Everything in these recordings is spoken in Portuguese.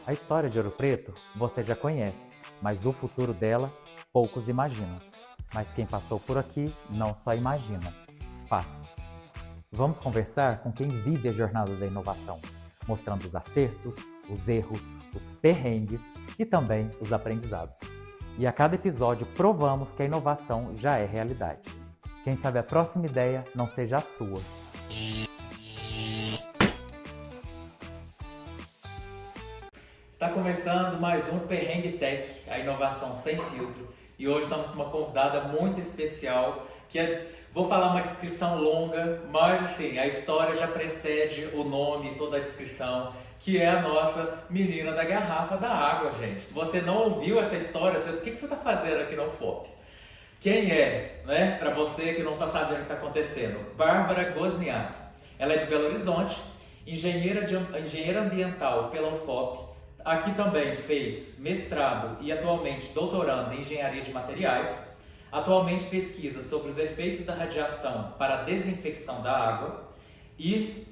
A história de Ouro Preto você já conhece, mas o futuro dela poucos imaginam. Mas quem passou por aqui não só imagina, faz. Vamos conversar com quem vive a jornada da inovação, mostrando os acertos, os erros, os perrengues e também os aprendizados. E a cada episódio provamos que a inovação já é realidade. Quem sabe a próxima ideia não seja a sua. Está começando mais um Perrengue Tech, a inovação sem filtro. E hoje estamos com uma convidada muito especial, vou falar uma descrição longa, mas assim, a história já precede o nome e toda a descrição, que é a nossa menina da garrafa da água, gente. Se você não ouviu essa história, o que você está fazendo aqui no UFOP? Quem é, né? Para você que não está sabendo o que está acontecendo, Bárbara Gozniak. Ela é de Belo Horizonte, engenheira ambiental pela UFOP. Aqui também fez mestrado e atualmente doutorando em engenharia de materiais. Atualmente pesquisa sobre os efeitos da radiação para a desinfecção da água e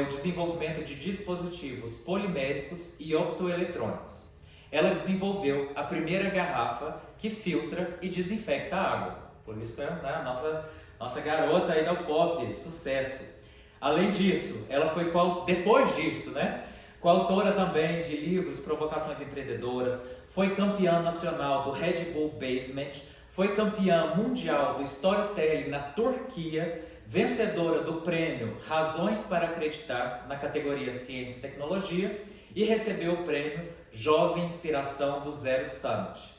o desenvolvimento de dispositivos poliméricos e optoeletrônicos. Ela desenvolveu a primeira garrafa que filtra e desinfecta a água. Por isso que é, né, a nossa garota aí da UFOP, sucesso. Além disso, ela foi depois disso, né? Coautora também de livros Provocações Empreendedoras, foi campeã nacional do Red Bull Basement, foi campeã mundial do Storytelling na Turquia, vencedora do prêmio Razões para Acreditar na categoria Ciência e Tecnologia e recebeu o prêmio Jovem Inspiração do Zero Summit.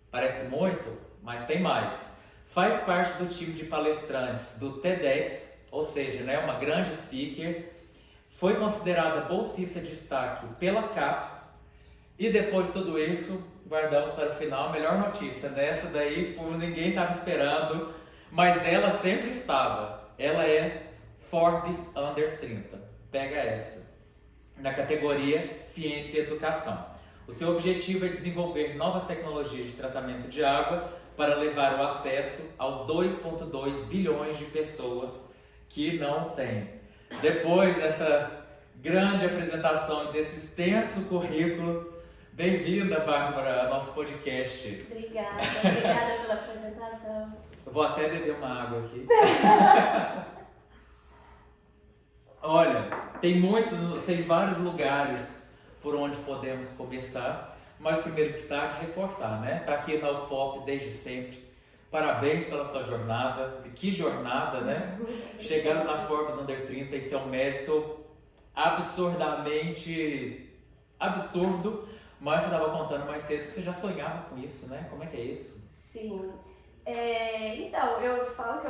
Parece muito, mas tem mais. Faz parte do time de palestrantes do TEDx, ou seja, né, uma grande speaker. Foi considerada bolsista de destaque pela CAPES e depois de tudo isso, guardamos para o final a melhor notícia. Dessa daí, ninguém estava esperando, mas ela sempre estava. Ela é Forbes Under 30. Pega essa. Na categoria Ciência e Educação. O seu objetivo é desenvolver novas tecnologias de tratamento de água para levar o acesso aos 2,2 bilhões de pessoas que não têm. Depois dessa grande apresentação e desse extenso currículo, bem-vinda, Bárbara, ao nosso podcast. Obrigada pela apresentação. Eu vou até beber uma água aqui. Olha, tem vários lugares por onde podemos começar, mas o primeiro destaque é reforçar, né? Tá aqui na UFOP desde sempre. Parabéns pela sua jornada. Que jornada, né? Chegando na Forbes Under 30, isso é um mérito absurdamente absurdo, mas você estava contando mais cedo que você já sonhava com isso, né? Como é que é isso? Sim. Então, eu falo que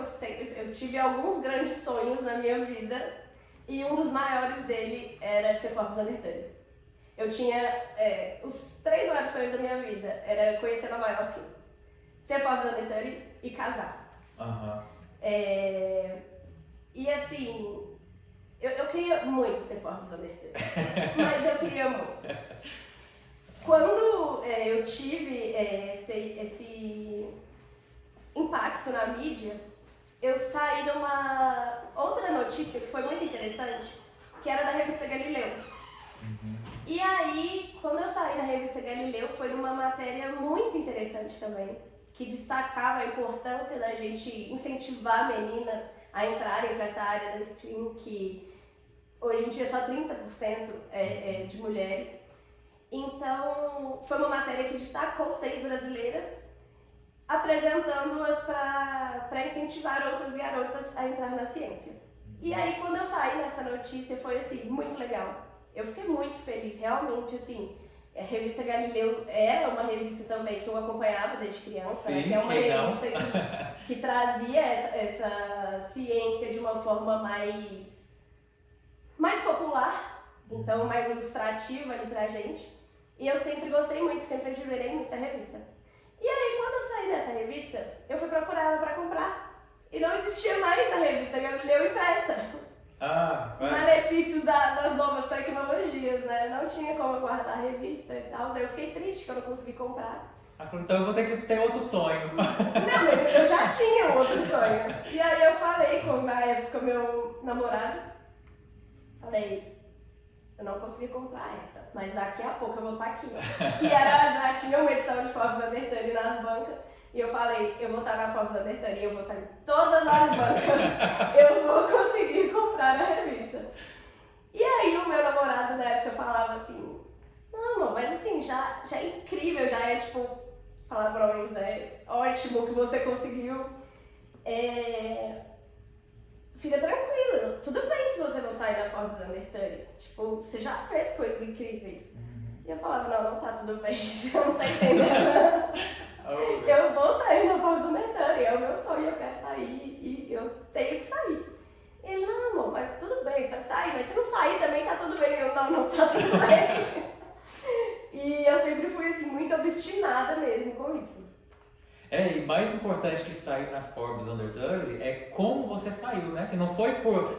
eu tive alguns grandes sonhos na minha vida e um dos maiores dele era ser Forbes Under 30. Eu tinha os 3 maiores sonhos da minha vida, era conhecer Nova York, ser Forbes Under 30 e casar. Uhum. E assim, eu queria muito ser Forbes Under 30, mas eu queria muito. Quando eu tive esse impacto na mídia, eu saí numa outra notícia que foi muito interessante, que era da revista Galileu. Uhum. E aí, quando eu saí na revista Galileu, foi numa matéria muito interessante também, que destacava a importância da gente incentivar meninas a entrarem para essa área do STEAM, que hoje em dia só 30% é de mulheres. Então, foi uma matéria que destacou 6 brasileiras, apresentando-as para incentivar outras garotas a entrar na ciência. E aí, quando eu saí nessa notícia, foi assim, muito legal. Eu fiquei muito feliz, realmente, assim. A revista Galileu era uma revista também que eu acompanhava desde criança, sim, né? Que é uma revista que trazia essa ciência de uma forma mais popular, então mais ilustrativa ali pra gente. E eu sempre gostei muito, sempre admirei muito a revista. E aí, quando eu saí dessa revista, eu fui procurar ela pra comprar. E não existia mais a revista Galileu impressa. Malefícios das novas tecnologias, né? Não tinha como guardar a revista e tal. Eu fiquei triste que eu não consegui comprar. Então eu vou ter que ter outro sonho. Não, mas eu já tinha um outro sonho. E aí eu falei com, na época, meu namorado. Falei, eu não consegui comprar essa, mas daqui a pouco eu vou estar aqui. Que era, já tinha uma edição de Forbes Undertale nas bancas, e eu falei, eu vou estar na Forbes Undertale e eu vou estar em todas as bancas, eu vou conseguir comprar a revista. E aí o meu namorado na época falava assim, não, amor, mas assim, já é incrível, já é tipo, palavrões, né? Ótimo que você conseguiu. Fica tranquilo, tudo bem se você não sair da Forbes Undertale. Tipo, você já fez coisas incríveis. E eu falava, não tá tudo bem, você não tá entendendo. Eu vou sair da Forbes Undertale, é o meu sonho, eu quero sair e eu tenho que sair. Ele, não, amor, mas tudo bem, você vai sair, mas se não sair também tá tudo bem. Eu, não tá tudo bem. E eu sempre fui assim, muito obstinada mesmo com isso. E mais importante que sair na Forbes Undertale é como você saiu, né? Que não foi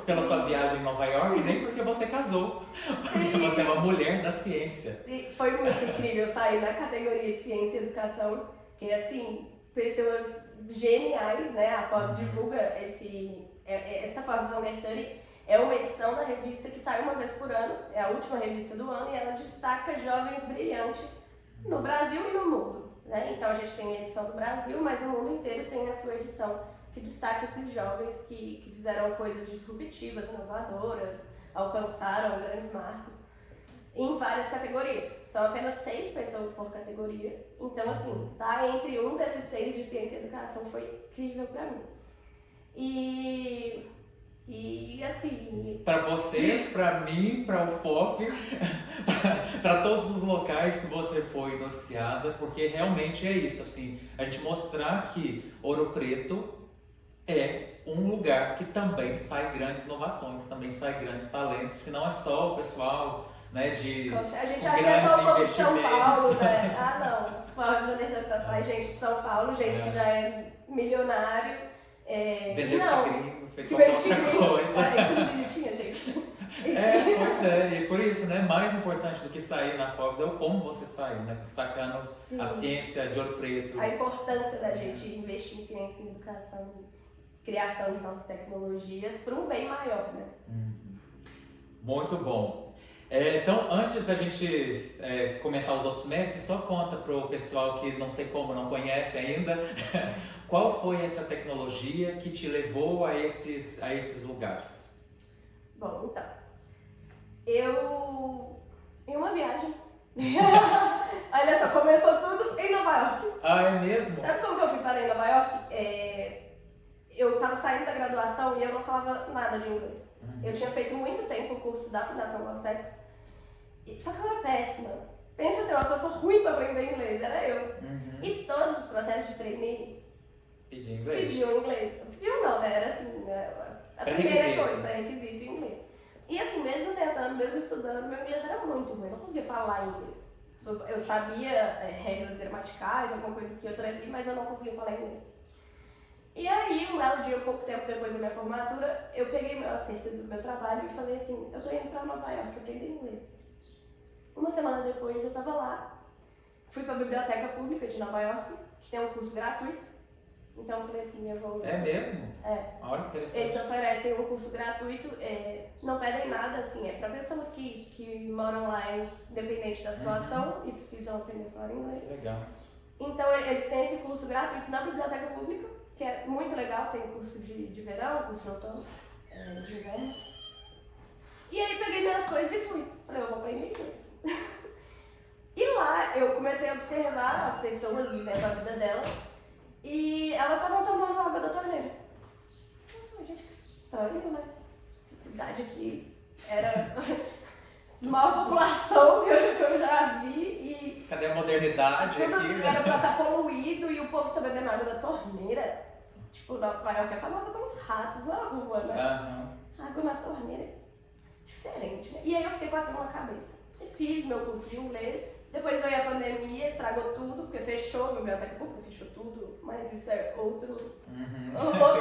pela sua viagem em Nova York, nem porque você casou. Porque você é uma mulher da ciência. E foi muito incrível sair na categoria de ciência e educação, que assim, pessoas geniais, né? A Forbes divulga essa Forbes Undertale é uma edição da revista que sai uma vez por ano, é a última revista do ano, e ela destaca jovens brilhantes no Brasil e no mundo. Né? Então a gente tem a edição do Brasil, mas o mundo inteiro tem a sua edição que destaca esses jovens que fizeram coisas disruptivas, inovadoras, alcançaram grandes marcos em várias categorias. São apenas 6 pessoas por categoria. Então, assim, tá entre um desses 6 de ciência e educação foi incrível pra mim. E assim... Para você, para mim, para o FOP, para todos os locais que você foi noticiada, porque realmente é isso, assim, a gente mostrar que Ouro Preto é um lugar que também sai grandes inovações, também sai grandes talentos, que não é só o pessoal, né, de a gente acha que é só o povo de São Paulo, né? Não, Forbes Undertale só sai gente de São Paulo, gente que já é milionário. Vendeu tigrinho, fez que qualquer outra coisa. Inclusive tinha, gente. Pois é, e por isso, né, mais importante do que sair na Forbes é o como você saiu, né, destacando a ciência de Ouro Preto. A importância da gente investir em ciência e educação, criação de novas tecnologias para um bem maior, né? Muito bom. Então, antes da gente comentar os outros méritos, só conta para o pessoal que não sei como não conhece ainda, qual foi essa tecnologia que te levou a esses lugares? Bom, então, eu, em uma viagem, olha só, começou tudo em Nova York. Ah, é mesmo? Sabe como que eu fui para Nova York? Eu estava saindo da graduação e eu não falava nada de inglês. Eu tinha feito muito tempo o curso da Fundação Consex, só que eu era péssima. Pensa assim, uma pessoa ruim para aprender inglês, era eu. E todos os processos de trainee pediam inglês? Pediam inglês. Pediam não, né? Era assim, a primeira coisa, pré-requisito em inglês. E assim, mesmo tentando, mesmo estudando, meu inglês era muito ruim, eu não conseguia falar inglês. Eu sabia regras gramaticais, alguma coisa que outra ali, mas eu não conseguia falar inglês. E aí, um belo dia, pouco tempo depois da minha formatura, eu peguei meu acerto do meu trabalho e falei assim, eu tô indo pra Nova York aprender inglês. Uma semana depois eu tava lá, fui pra Biblioteca Pública de Nova York, que tem um curso gratuito. Então eu falei assim, eu vou... É mesmo? Olha que interessante. Eles oferecem um curso gratuito, não pedem nada, assim, é para pessoas que moram lá independente da situação e precisam aprender a falar inglês. Legal. Então eles têm esse curso gratuito na Biblioteca Pública, que é muito legal, tem curso de verão, curso de outono, de inverno. E aí peguei minhas coisas e fui. Falei, eu vou aprender inglês. E lá eu comecei a observar as pessoas vivendo a vida delas. E elas estavam tomando água da torneira. Eu falei, gente, que estranho, né? Essa cidade aqui era a maior população que eu já vi. E cadê a modernidade tudo aqui? era pra estar poluído e o povo tá bebendo água da torneira. Tipo, Nova York é famosa pelos ratos na rua, né? Água na torneira. Diferente, né? E aí eu fiquei com aquilo na cabeça. E fiz meu curso de inglês. Depois veio a pandemia, estragou tudo, porque fechou, a biblioteca pública fechou tudo, mas isso é outro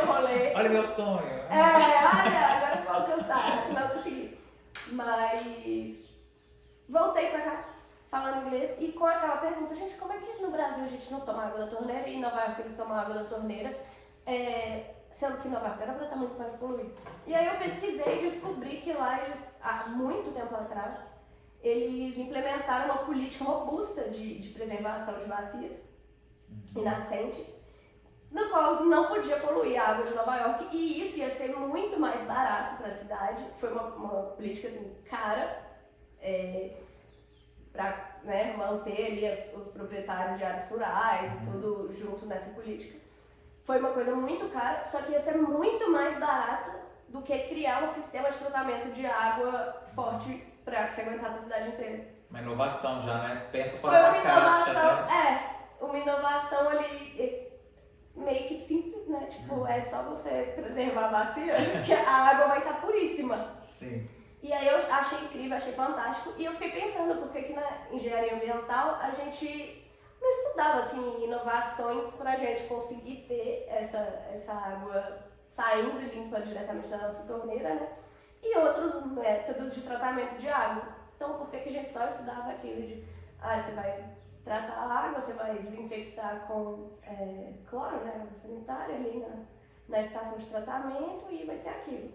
rolê. Olha o meu sonho. Olha, agora eu vou alcançar, não consegui. Mas voltei pra cá, falando inglês, e com aquela pergunta, gente, como é que no Brasil a gente não toma água da torneira e em Nova York eles tomam água da torneira, sendo que Nova York era pra estar muito mais poluído. E aí eu pesquisei e descobri que lá eles, há muito tempo atrás, eles implementaram uma política robusta de preservação de bacias e nascentes, no qual não podia poluir a água de Nova York, e isso ia ser muito mais barato para a cidade. Foi uma política assim, cara, para, né, manter ali os proprietários de áreas rurais e tudo junto nessa política. Foi uma coisa muito cara, só que ia ser muito mais barata do que criar um sistema de tratamento de água forte para que aguentasse a cidade inteira. Uma inovação já, né? Pensa fora da caixa, né? Uma inovação ali meio que simples, né? Tipo, é só você preservar a bacia, que a água vai estar puríssima. Sim. E aí eu achei incrível, achei fantástico. E eu fiquei pensando, por que na engenharia ambiental a gente não estudava, assim, inovações pra gente conseguir ter essa água saindo limpa diretamente da nossa torneira, né? E outros métodos de tratamento de água. Então, por que a gente só estudava aquilo de, você vai tratar a água, você vai desinfectar com cloro, né, água sanitária ali na estação de tratamento e vai ser aquilo.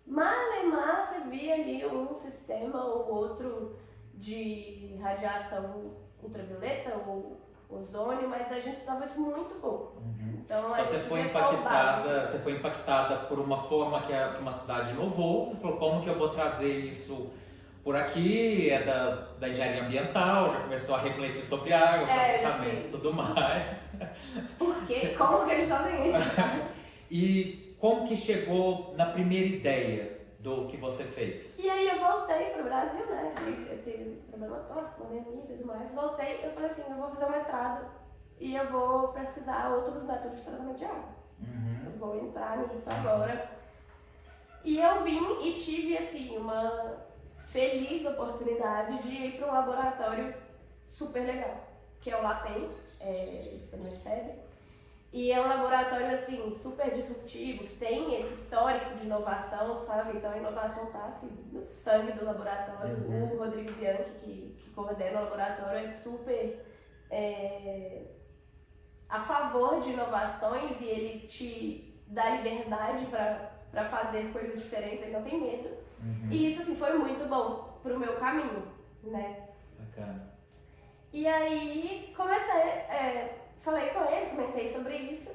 Malemar, você via ali um sistema ou outro de radiação ultravioleta ou ozônio, mas a gente estudava isso muito pouco. Então você foi impactada por uma forma que uma cidade inovou, falou, como que eu vou trazer isso por aqui, da engenharia ambiental, já começou a refletir sobre água, processamento e tudo mais. Por quê? Como que eles fazem isso? E como que chegou na primeira ideia do que você fez? E aí eu voltei pro Brasil, né? Esse problema todo, pandemia e tudo mais. Voltei, eu falei assim, eu vou fazer um mestrado e eu vou pesquisar outros métodos de tratamento de água. Eu vou entrar nisso agora. E eu vim e tive, assim, uma feliz oportunidade de ir para um laboratório super legal, que é o LATEM, no ICEB. E é um laboratório, assim, super disruptivo, que tem esse histórico de inovação, sabe? Então a inovação tá, assim, no sangue do laboratório. O Rodrigo Bianchi, que coordena o laboratório, é super a favor de inovações e ele te dá liberdade para fazer coisas diferentes, ele não tem medo. E isso, assim, foi muito bom pro meu caminho, né? Bacana. E aí comecei... falei com ele, comentei sobre isso.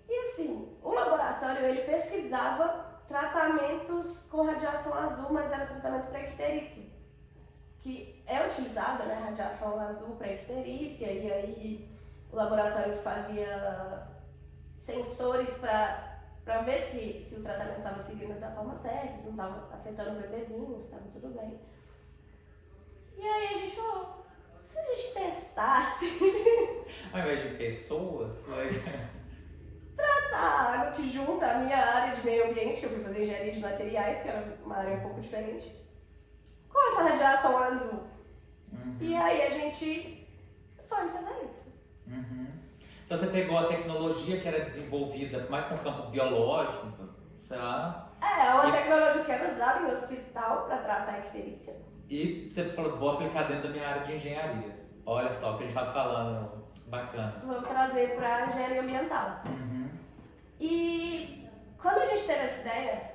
E assim, o laboratório, ele pesquisava tratamentos com radiação azul, mas era tratamento para icterícia. Que é utilizada, né, radiação azul para icterícia, e aí o laboratório fazia sensores para ver se o tratamento estava seguindo da forma certa, se não estava afetando o bebezinho, se estava tudo bem. E aí a gente falou, se a gente testasse... Ao invés de pessoas, tratar a água que junta a minha área de meio ambiente, que eu fui fazer engenharia de materiais, que era uma área um pouco diferente, com essa radiação azul. E aí a gente foi fazer isso. Então você pegou a tecnologia que era desenvolvida mais para o campo biológico, sei lá. Uma tecnologia que era usada em hospital para tratar a icterícia. E você falou, vou aplicar dentro da minha área de engenharia. Olha só o que a gente tá falando, bacana. Vamos trazer para engenharia ambiental. E quando a gente teve essa ideia...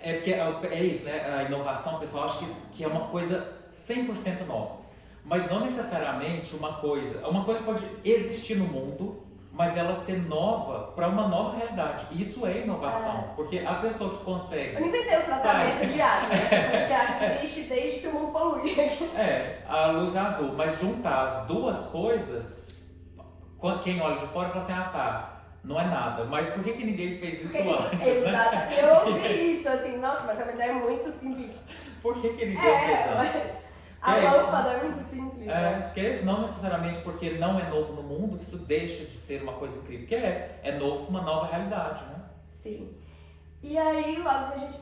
Porque é isso, né? A inovação, o pessoal acha que é uma coisa 100% nova. Mas não necessariamente uma coisa pode existir no mundo, mas ela ser nova para uma nova realidade. Isso é inovação, porque a pessoa que consegue... Eu não inventei o tratamento de água. O de água existe desde que o mundo polui. A luz é azul, mas juntar as duas coisas, quem olha de fora fala assim, não é nada. Mas por que ninguém fez isso antes, Exato. né? Eu ouvi isso, assim, nossa, mas a ideia é muito simples. Por que ninguém fez antes? A lâmpada é muito simples. Porque não necessariamente porque não é novo no mundo que isso deixa de ser uma coisa incrível. Porque é novo com uma nova realidade, né? Sim. E aí, logo que a gente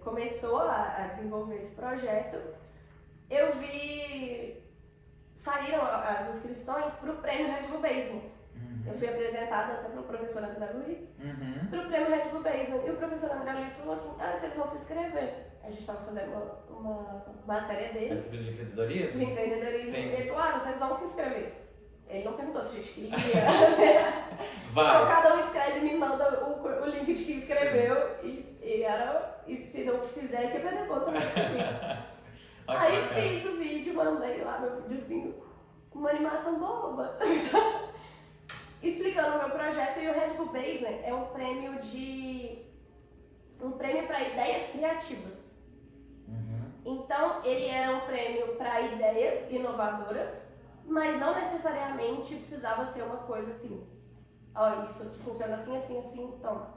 começou a desenvolver esse projeto, eu vi... Saíram as inscrições para o prêmio Red Bull Basement. Eu fui apresentada até pelo professor André Luiz para o prêmio Red Bull Basement. E o professor André Luiz falou assim, vocês vão se inscrever. A gente estava fazendo uma matéria dele. De empreendedorismo? De empreendedorismo. Sim. E ele falou, vocês vão se inscrever. Ele não perguntou se a gente queria. Vai. Então cada um escreve e me manda o link de quem escreveu. E se não fizesse, eu perder ponto nesse link. Olha que Aí bacana. fiz o vídeo, mandei lá meu videozinho com uma animação boba. Explicando o meu projeto. E o Red Bull Business é um prêmio para ideias criativas. Então, ele era um prêmio para ideias inovadoras, mas não necessariamente precisava ser uma coisa assim, ó, isso aqui funciona assim, assim, assim, toma.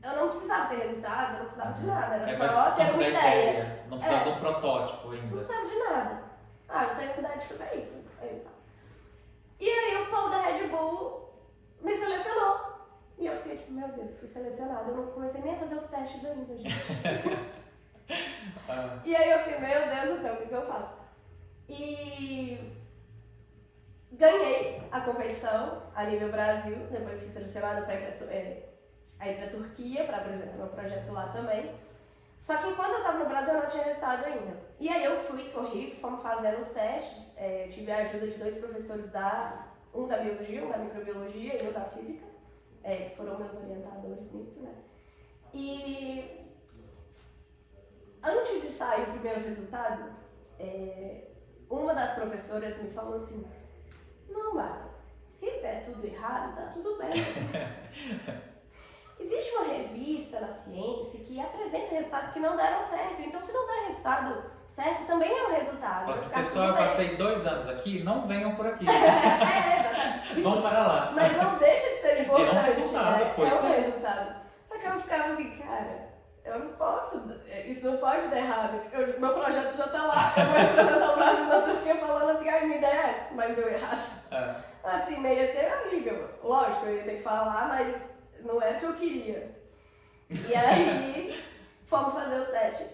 Eu não precisava ter resultados, eu não precisava de nada, era só ter uma ideia. Não precisava de um protótipo Não ainda. precisava de nada. Ah, eu tenho cuidado de fazer isso. E aí o povo da Red Bull me selecionou. E eu fiquei tipo, meu Deus, fui selecionada. Eu não comecei nem a fazer os testes ainda, gente. E aí eu fiquei, meu Deus do céu, o que eu faço? E ganhei a competição a nível Brasil, depois fui selecionada para ir pra Turquia para apresentar meu projeto lá também. Só que enquanto eu estava no Brasil eu não tinha resultado ainda. E aí eu corri, fomos fazendo os testes, tive a ajuda de 2 professores um da biologia, um da microbiologia e um da física, que foram meus orientadores nisso, né? E antes de sair o primeiro resultado, uma das professoras me falou assim, não, Bárbara, se der tudo errado, tá tudo bem. Existe uma revista na ciência que apresenta resultados que não deram certo, então se não der resultado certo, também é um resultado. Mas, pessoal, eu passei 2 anos aqui, não venham por aqui. Exatamente. Vamos para lá. Mas não deixa de ser importante, É um resultado, né? pois é um é. resultado. Só que eu ficava assim, cara, eu não posso, isso não pode dar errado. Meu projeto já tá lá, eu vou representar o Brasil na Turquia falando assim, ai, minha ideia é essa, mas deu errado. Assim, meio ia ser horrível. Lógico, eu ia ter que falar, mas não era o que eu queria. E aí, fomos fazer os testes.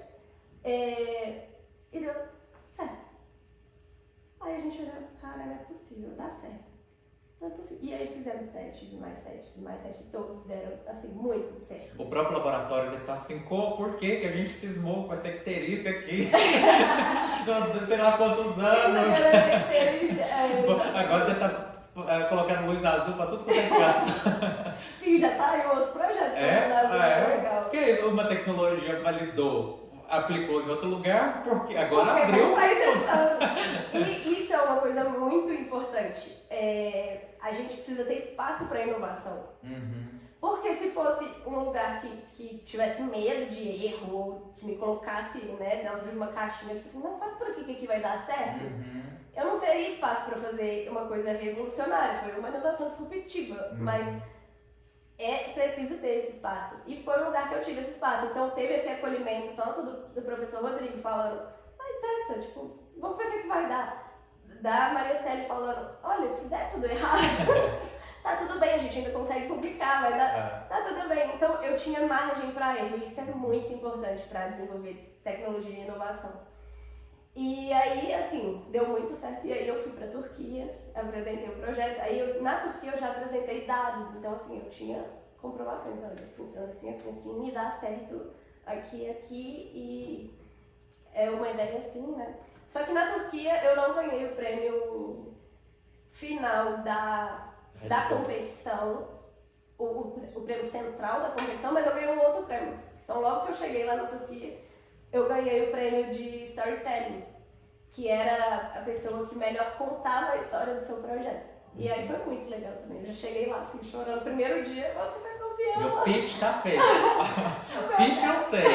E deu certo. Aí a gente olhou, cara, não é possível, dá certo. Não é possível. E aí fizemos testes, e mais testes, e mais testes, todos deram, assim, muito certo. O próprio laboratório deve estar assim, por que a gente cismou com essa icterícia aqui? Sei lá quantos anos. Agora deve estar colocando luz azul para tudo quanto é canto. Sim, já saiu outro projeto. Legal. Que é uma tecnologia validou, aplicou em outro lugar, porque agora abriu. Sair testando. E isso é uma coisa muito importante. A gente precisa ter espaço para inovação. Porque se fosse um lugar que tivesse medo de erro, ou que me colocasse, né, dentro de uma caixinha, tipo assim, não, faz por aqui que aqui vai dar certo, eu não teria espaço para fazer uma coisa revolucionária, foi uma inovação disruptiva, mas é preciso ter esse espaço. E foi um lugar que eu tive esse espaço, então teve esse acolhimento tanto do professor Rodrigo falando, vai, testa, tipo, vamos ver o que vai dar. Da Maria Célia falando, olha, se der tudo errado, tá tudo bem, a gente ainda consegue publicar, vai dar, tá tudo bem. Então eu tinha margem para erro, e isso é muito importante para desenvolver tecnologia e inovação. E aí, assim, deu muito certo, e aí eu fui pra Turquia, apresentei o projeto, aí na Turquia eu já apresentei dados, então assim, eu tinha comprovações, olha, funciona assim, assim, assim, me dá certo aqui, e é uma ideia assim, né? Só que na Turquia eu não ganhei o prêmio final da competição, o prêmio central da competição, mas eu ganhei um outro prêmio. Então logo que eu cheguei lá na Turquia, eu ganhei o prêmio de storytelling, que era a pessoa que melhor contava a história do seu projeto. E aí foi muito legal também. Eu já cheguei lá assim, chorando. Primeiro dia, você foi campeão. Meu pitch tá feito. Pitch eu sei.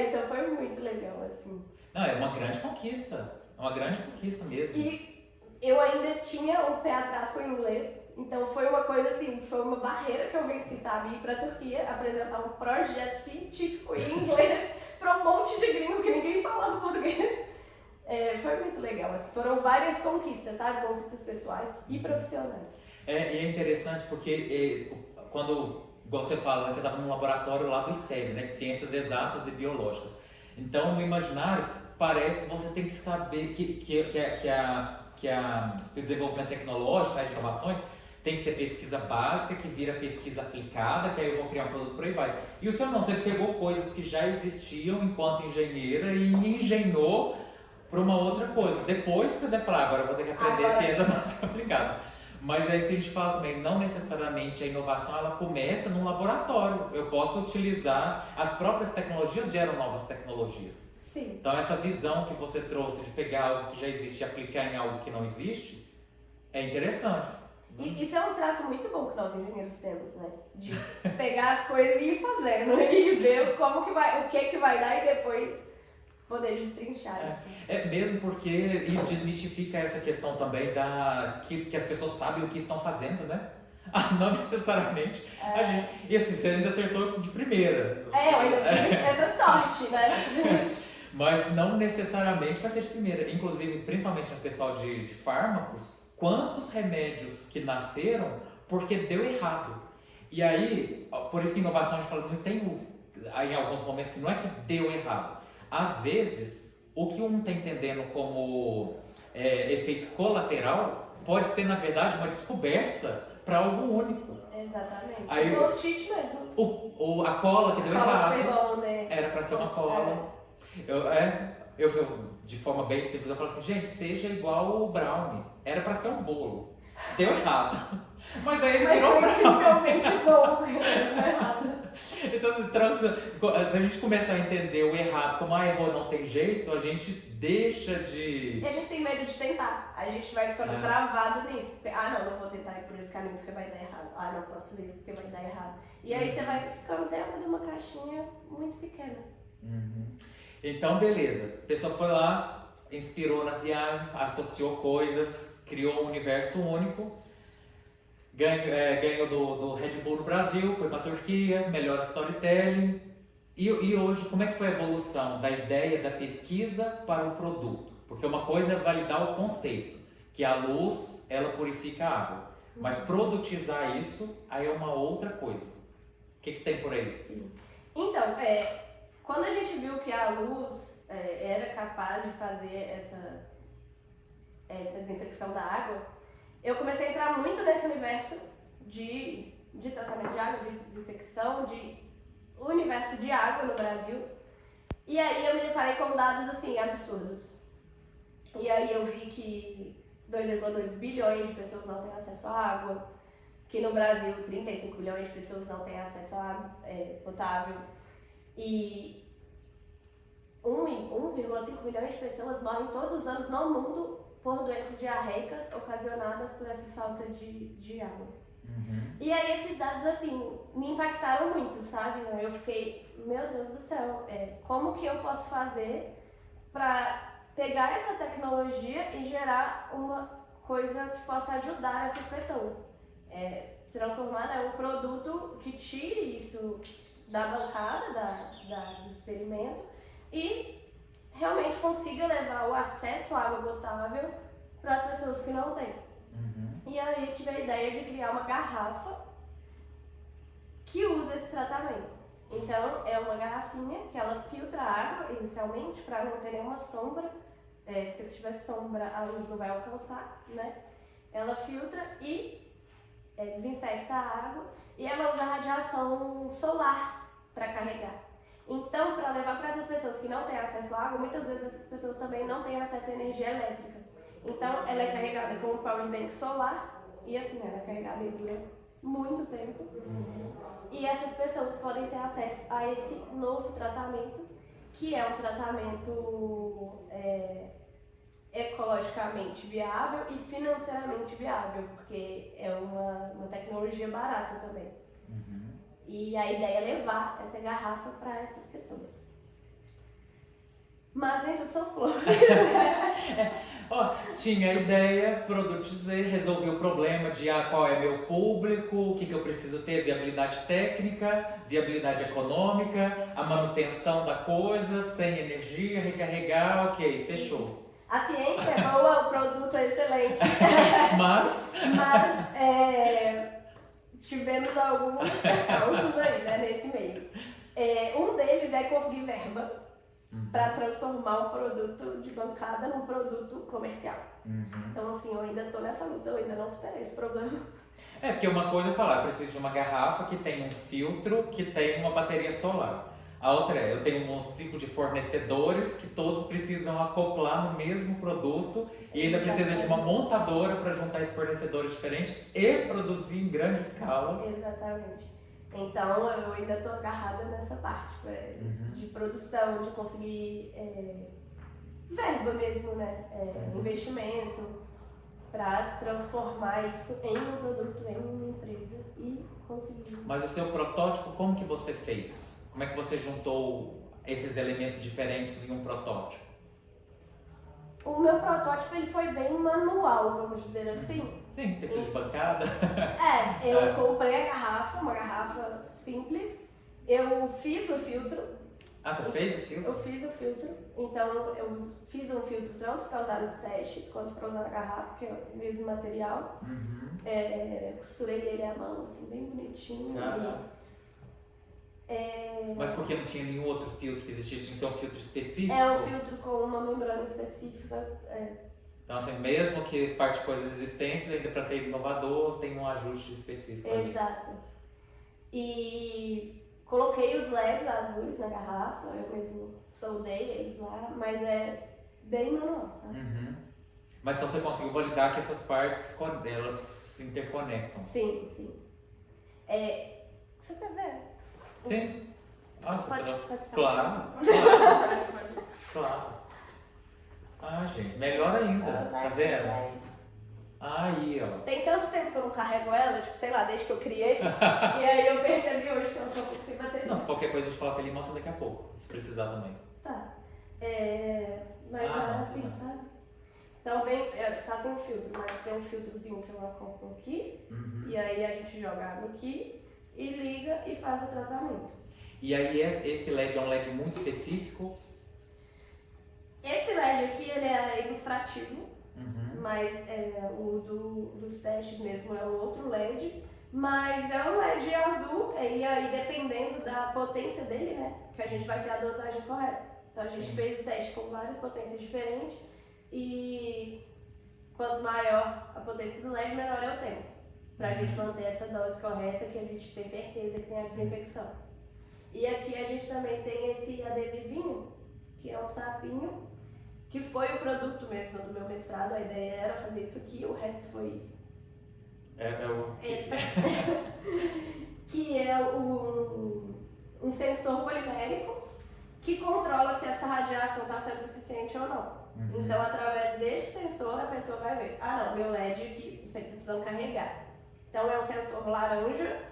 Então foi muito legal, assim. Não, é uma grande conquista. É uma grande conquista mesmo. E eu ainda tinha um pé atrás com o inglês. Então foi uma coisa assim, foi uma barreira que eu venci, sabe? Ir pra Turquia, apresentar um projeto científico em inglês pra um monte de gringo que ninguém falava português. Foi muito legal, assim, foram várias conquistas, sabe? Conquistas pessoais e profissionais. E é interessante porque quando, igual você fala, né, você estava num laboratório lá do ICEB, né, de Ciências Exatas e Biológicas. Então, no imaginário, parece que você tem que saber que o desenvolvimento tecnológico, né, de inovações, tem que ser pesquisa básica, que vira pesquisa aplicada, que aí eu vou criar um produto por aí vai. E o senhor não, você pegou coisas que já existiam enquanto engenheira e engenhou para uma outra coisa. Depois você deve falar, agora eu vou ter que aprender ciência básica aplicada. Mas é isso que a gente fala também, não necessariamente a inovação ela começa num laboratório. Eu posso utilizar, as próprias tecnologias geram novas tecnologias. Sim. Então essa visão que você trouxe de pegar algo que já existe e aplicar em algo que não existe é interessante. E isso é um traço muito bom que nós engenheiros temos, né? De pegar as coisas e ir fazendo e ver como que vai, o que vai dar e depois poder destrinchar. Assim. É mesmo porque e desmistifica essa questão também que as pessoas sabem o que estão fazendo, né? Não necessariamente. E assim, você ainda acertou de primeira. Eu ainda tive essa sorte, né? Mas não necessariamente vai ser de primeira. Inclusive, principalmente no pessoal de fármacos, quantos remédios que nasceram porque deu errado. E aí, por isso que inovação a gente fala, não tem em alguns momentos, não é que deu errado. Às vezes, o que um está entendendo como efeito colateral pode ser, na verdade, uma descoberta para algo único. Exatamente. Aí, o post-it mesmo. A cola que deu errado. Foi bom, né? Era para ser uma cola. Eu, de forma bem simples, eu falo assim, gente, seja igual o brownie. Era pra ser um bolo. Deu errado. Mas aí ele virou brownie. Incrivelmente bom, deu errado. Então, se a gente começar a entender o errado como errou, não tem jeito, a gente deixa de... E a gente tem medo de tentar. A gente vai ficando travado nisso. Não vou tentar ir por esse caminho porque vai dar errado. Não posso fazer isso porque vai dar errado. E aí você vai ficando dentro de uma caixinha muito pequena. Então, beleza. A pessoa foi lá, inspirou na viagem, associou coisas, criou um universo único, ganhou do Red Bull no Brasil, foi para a Turquia, melhor storytelling. E hoje, como é que foi a evolução da ideia da pesquisa para o produto? Porque uma coisa é validar o conceito, que a luz, ela purifica a água. Mas produtizar isso, aí é uma outra coisa. O que tem por aí? Então, quando a gente viu que a luz era capaz de fazer essa desinfecção da água, eu comecei a entrar muito nesse universo de tratamento de água, de desinfecção, de universo de água no Brasil. E aí eu me deparei com dados assim, absurdos. E aí eu vi que 2,2 bilhões de pessoas não têm acesso à água, que no Brasil 35 milhões de pessoas não têm acesso à água potável. E 1,5 milhões de pessoas morrem todos os anos no mundo por doenças diarreicas ocasionadas por essa falta de água. E aí esses dados, assim, me impactaram muito, sabe? Eu fiquei, meu Deus do céu, como que eu posso fazer para pegar essa tecnologia e gerar uma coisa que possa ajudar essas pessoas? Transformar um produto que tire isso da bancada, do experimento e realmente consiga levar o acesso à água potável para as pessoas que não têm. E aí eu tive a ideia de criar uma garrafa que usa esse tratamento. Então é uma garrafinha que ela filtra a água inicialmente para não ter nenhuma sombra, porque se tiver sombra a luz não vai alcançar, né? Ela filtra e desinfecta a água e ela usa radiação solar para carregar. Então, para levar para essas pessoas que não têm acesso à água, muitas vezes essas pessoas também não têm acesso à energia elétrica. Então, ela é carregada com um power bank solar e assim, ela é carregada e dura muito tempo. E essas pessoas podem ter acesso a esse novo tratamento, que é um tratamento ecologicamente viável e financeiramente viável, porque é uma tecnologia barata também. E a ideia é levar essa garrafa para essas pessoas. Mas nem tudo são flores. Tinha a ideia, produtizei, resolvi o problema de qual é meu público, o que eu preciso ter, viabilidade técnica, viabilidade econômica, a manutenção da coisa, sem energia, recarregar, ok, fechou. A ciência é boa, o produto é excelente. Mas tivemos alguns percalços aí, né, nesse meio. Um deles é conseguir verba para transformar um produto de bancada num produto comercial. Então, assim, eu ainda estou nessa luta, eu ainda não superei esse problema. Porque uma coisa é falar, eu preciso de uma garrafa que tem um filtro, que tem uma bateria solar. A outra eu tenho um ciclo de fornecedores que todos precisam acoplar no mesmo produto e ainda precisa de uma montadora para juntar esses fornecedores diferentes e produzir em grande escala. Exatamente. Então eu ainda tô agarrada nessa parte de produção, de conseguir verba mesmo, né? Investimento, para transformar isso em um produto, em uma empresa e conseguir. Mas o seu protótipo, como que você fez? Como é que você juntou esses elementos diferentes em um protótipo? O meu protótipo ele foi bem manual, vamos dizer assim. Sim, pesquisa de bancada. Eu comprei a garrafa, uma garrafa simples. Eu fiz o filtro. Ah, você fez o filtro? Eu fiz o filtro. Então eu fiz um filtro tanto para usar nos testes quanto para usar na garrafa, que é o mesmo material. Costurei ele à mão, assim, bem bonitinho. Mas por que não tinha nenhum outro filtro que existisse? Tinha que ser um filtro específico? É um filtro com uma membrana específica. Então, assim, mesmo que parte de coisas existentes, ainda para ser inovador, tem um ajuste específico ali. Exato. E coloquei os LEDs azuis na garrafa, eu mesmo soldei eles lá, mas é bem manual, sabe? Mas então você conseguiu validar que essas partes, elas se interconectam? Sim, sim. Você quer ver? Sim. Nossa, Pode claro. Ah, gente, melhor ainda, tá vendo? Aí, ó. Tem tanto tempo que eu não carrego ela, tipo, sei lá, desde que eu criei, e aí eu percebi hoje que ela tá um pouco sem bateria. Não, se qualquer coisa a gente coloca ali e mostra daqui a pouco, se precisar também. Tá. Mas assim, sabe? Então vem, tá sem filtro, mas tem um filtrozinho que eu acoplo aqui, e aí a gente joga água aqui, e liga e faz o tratamento. E aí esse LED é um LED muito específico? Esse LED aqui, ele é ilustrativo, mas o dos testes mesmo é um outro LED, mas é um LED azul, e aí dependendo da potência dele, né, que a gente vai ter a dosagem correta. Então a gente fez o teste com várias potências diferentes, e quanto maior a potência do LED, menor é o tempo. Pra gente manter essa dose correta, que a gente tem certeza que tem a desinfecção. E aqui a gente também tem esse adesivinho, que é um sapinho, que foi o produto mesmo do meu mestrado. A ideia era fazer isso aqui, o resto foi que é um sensor polimérico que controla se essa radiação está sendo suficiente ou não. Então, através deste sensor, a pessoa vai ver, não, meu LED aqui, você está precisando carregar. Então, é um sensor laranja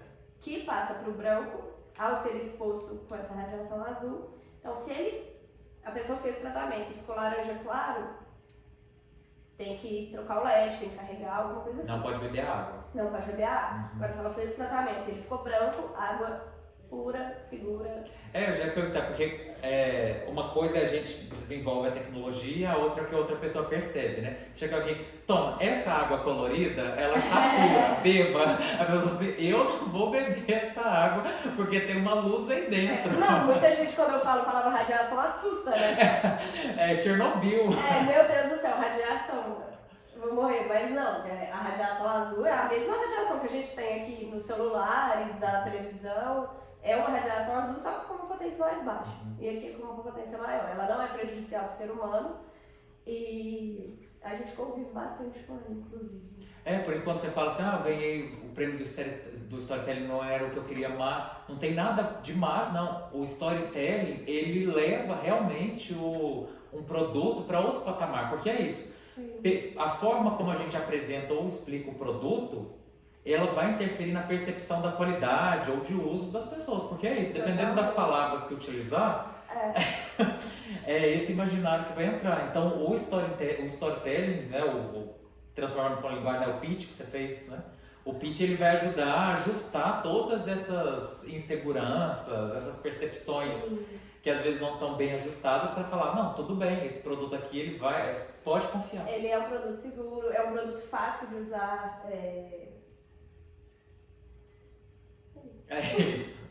que passa para o branco ao ser exposto com essa radiação azul. Então, se a pessoa fez o tratamento e ficou laranja claro, tem que trocar o LED, tem que carregar, alguma coisa assim. Não pode beber água. Não pode beber água. Agora, se ela fez o tratamento e ele ficou branco, água pura, segura. Eu já ia perguntar, porque uma coisa é a gente desenvolve a tecnologia, a outra é que a outra pessoa percebe, né? Chega alguém, toma, essa água colorida, ela está pura, beba. A pessoa assim, eu não vou beber essa água, porque tem uma luz aí dentro. Não, muita gente quando eu falo a palavra radiação assusta, né? Chernobyl. Meu Deus do céu, radiação. Vou morrer, mas não, a radiação azul é a mesma radiação que a gente tem aqui nos celulares, da televisão. É uma radiação azul, só que com uma potência mais baixa. E aqui com uma potência maior. Ela não é prejudicial para o ser humano e a gente convive bastante com ela, inclusive. Por isso quando você fala assim, eu ganhei o prêmio do Storytelling, não era o que eu queria, mas não tem nada de mais, não. O Storytelling, ele leva realmente um produto para outro patamar, porque é isso. Sim. A forma como a gente apresenta ou explica o produto, ela vai interferir na percepção da qualidade ou de uso das pessoas, porque é isso, dependendo das palavras que utilizar, é esse imaginário que vai entrar. Então, o storytelling, né, o transformando para uma linguagem, né, o pitch que você fez, né? O pitch ele vai ajudar a ajustar todas essas inseguranças, essas percepções que às vezes não estão bem ajustadas para falar, não, tudo bem, esse produto aqui ele pode confiar. Ele é um produto seguro, é um produto fácil de usar. É isso.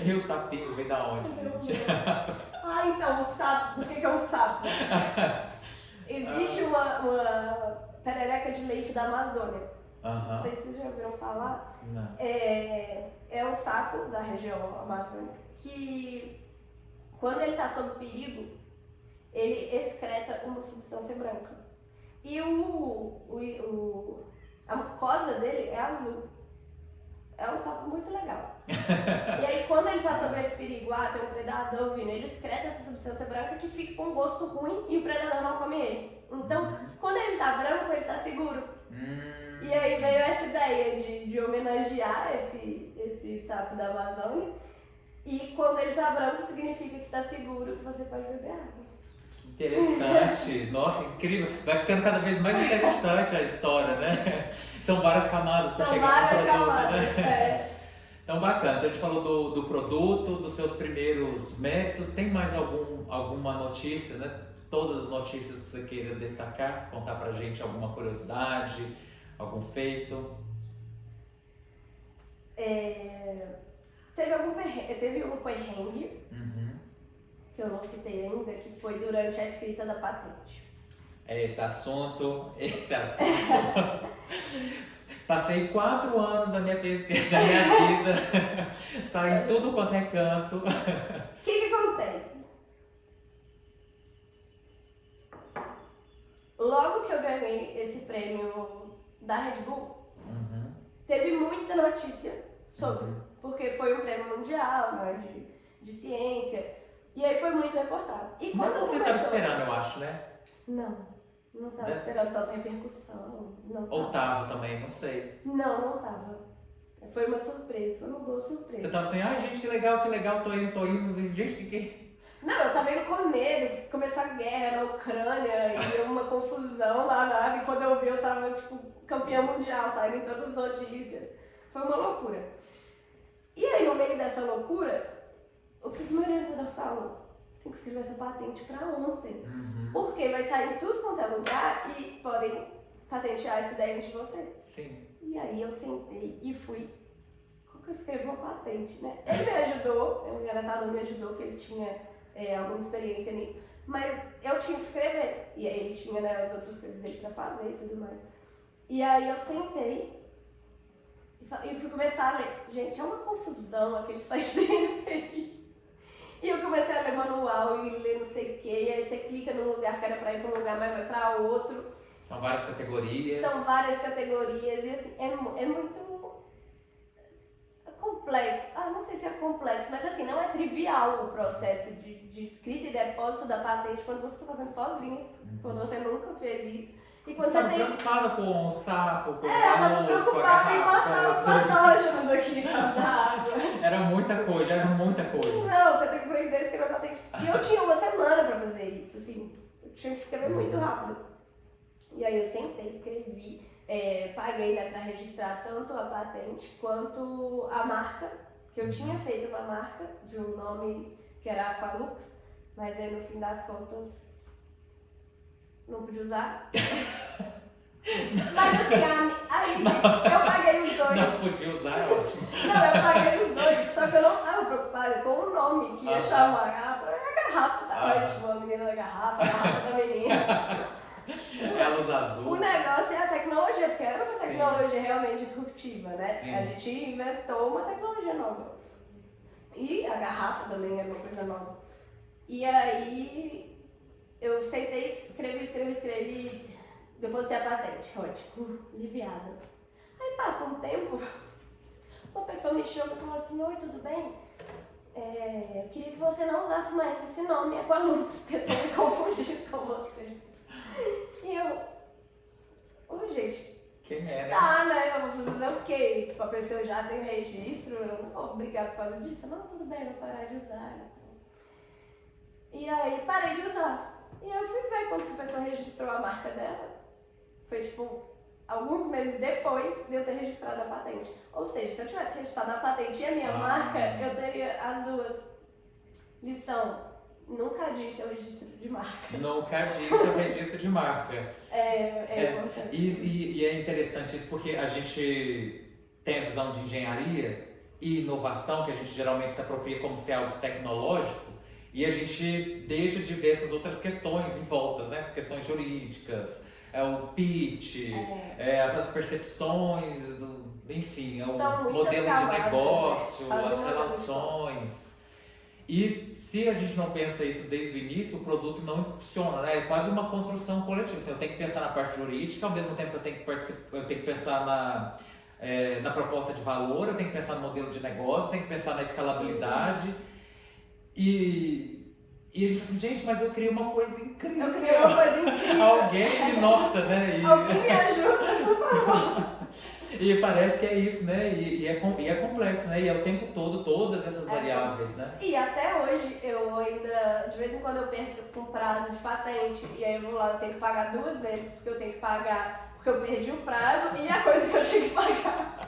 E o sapinho veio da onde, gente? Então, o sapo. Por que é um sapo? Existe uma perereca de leite da Amazônia. Não sei se vocês já ouviram falar. Não. É um sapo da região amazônica que, quando ele está sob perigo, ele excreta uma substância branca. E a mucosa dele é azul. É um sapo muito legal. E aí, quando ele tá sob esse perigo, tem um predador vindo, ele excreta essa substância branca que fica com um gosto ruim e o predador não come ele. Então, quando ele tá branco, ele tá seguro. E aí veio essa ideia de homenagear esse sapo da Amazônia. E quando ele tá branco, significa que tá seguro, que você pode beber água. Interessante, nossa, incrível. Vai ficando cada vez mais interessante a história, né? São várias camadas para chegar no produto, né? Então, bacana. Então, a gente falou do produto, dos seus primeiros méritos. Tem mais alguma notícia, né? Todas as notícias que você queira destacar, contar pra gente alguma curiosidade, algum feito? Teve um perrengue, que eu não citei ainda, que foi durante a escrita da patente. Esse assunto. Passei 4 anos da minha pesquisa, da minha vida, saí em tudo quanto é canto. O que acontece? Logo que eu ganhei esse prêmio da Red Bull, teve muita notícia sobre, porque foi um prêmio mundial, né, de ciência, e aí foi muito reportado. E quando você estava esperando, eu acho, né? Não estava esperando tanta repercussão. Ou tava também, não sei. Não tava. Foi uma surpresa, foi uma boa surpresa. Você tava assim, gente, que legal, tô indo, gente, que... Não, eu tava indo com medo, começou a guerra na Ucrânia e deu uma confusão lá, e quando eu vi eu tava, tipo, campeã mundial, saindo em todas as notícias. Foi uma loucura. E aí, no meio dessa loucura, o que meu orientador falou? Você tem que escrever essa patente pra ontem. Porque vai sair em tudo quanto é lugar e podem patentear essa ideia de você. Sim. E aí eu sentei e fui... Como que eu escrevo uma patente, né? Ele me ajudou, o orientador me ajudou, que ele tinha alguma experiência nisso. Mas eu tinha que escrever. E aí ele tinha, né, as outras coisas dele pra fazer e tudo mais. E aí eu sentei e fui começar a ler. Gente, é uma confusão aquele site dele fez. E eu comecei a ler manual e ler não sei o que, e aí você clica num lugar que era pra ir pra um lugar, mas vai pra outro. São várias categorias. E assim, é muito complexo. Não sei se é complexo, mas assim, não é trivial o processo de escrita e depósito da patente quando você está fazendo sozinho, quando você nunca fez isso. E quando você tá preocupada com o sapo, com o eu tava preocupada em matar os patógenos aqui da água. Era muita coisa. Não, você tem que aprender a escrever patente. E eu tinha uma semana pra fazer isso, assim. Eu tinha que escrever muito rápido. E aí eu sentei, escrevi, paguei, né, pra registrar tanto a patente quanto a marca, que eu tinha feito uma marca de um nome que era Aqualux, mas aí no fim das contas não podia usar. Mas assim, aí eu paguei os dois. Não podia usar, é ótimo. Não, eu paguei os dois, só que eu não tava preocupada com o nome que ia chamar a garrafa. A garrafa tá ótimo, a menina da garrafa, a garrafa da menina. É a luz azul. O negócio é a tecnologia, porque era uma tecnologia realmente disruptiva, né? Sim. A gente inventou uma tecnologia nova. E a garrafa também é uma coisa nova. E aí eu sentei, escrevi, depositei a patente, ótimo, aliviada. Aí passa um tempo, uma pessoa me chama e falou assim: oi, tudo bem? Eu queria que você não usasse mais esse nome, Aqualux, porque eu tô me confundindo com você. E eu, gente, quem é, né? Tá, né? Eu vou fazer o quê? Tipo, a pessoa já tem registro, eu não vou brigar por causa disso. Não, tudo bem, vou parar de usar. E aí parei de usar. E aí eu fui ver quando que a pessoa registrou a marca dela. Foi tipo alguns meses depois de eu ter registrado a patente. Ou seja, se eu tivesse registrado a patente e a minha marca, eu teria as duas. Lição: nunca disse o registro de marca. Nunca disse o registro de marca. Importante. E é interessante isso porque a gente tem a visão de engenharia e inovação, que a gente geralmente se apropria como se é algo tecnológico, e a gente deixa de ver essas outras questões em voltas, né? As questões jurídicas, o pitch, as percepções, enfim, o modelo de negócio, né? as relações. E se a gente não pensa isso desde o início, o produto não impulsiona, né? É quase uma construção coletiva. Assim, eu tenho que pensar na parte jurídica, ao mesmo tempo que eu tenho que pensar na proposta de valor, eu tenho que pensar no modelo de negócio, eu tenho que pensar na escalabilidade. E ele falou assim, gente, mas eu criei uma coisa incrível. Eu criei uma coisa incrível. Alguém me nota, né? Alguém me ajuda, por favor. E parece que é isso, né? E é complexo, né? E é o tempo todo, todas essas variáveis, né? E até hoje, eu ainda, de vez em quando eu perco um prazo de patente, e aí eu vou lá, eu tenho que pagar 2 vezes, porque eu tenho que pagar, porque eu perdi o prazo e a coisa que eu tinha que pagar.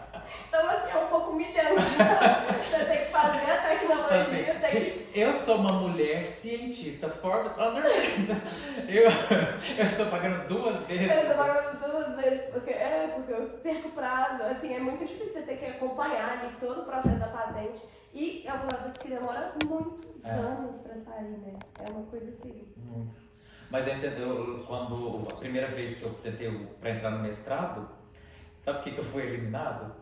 Então, assim, é um pouco humilhante. Você tem que fazer a tecnologia, Assim, tem que... eu sou uma mulher cientista, Forbes Underrated. Eu estou pagando 2 vezes. Eu estou pagando 2 vezes, porque eu perco prazo. Assim, é muito difícil você ter que acompanhar ali todo o processo da patente. E é um processo que demora muitos anos para sair, né? É uma coisa assim. Muito. Mas entendeu, quando a primeira vez que eu tentei para entrar no mestrado, sabe por que eu fui eliminado?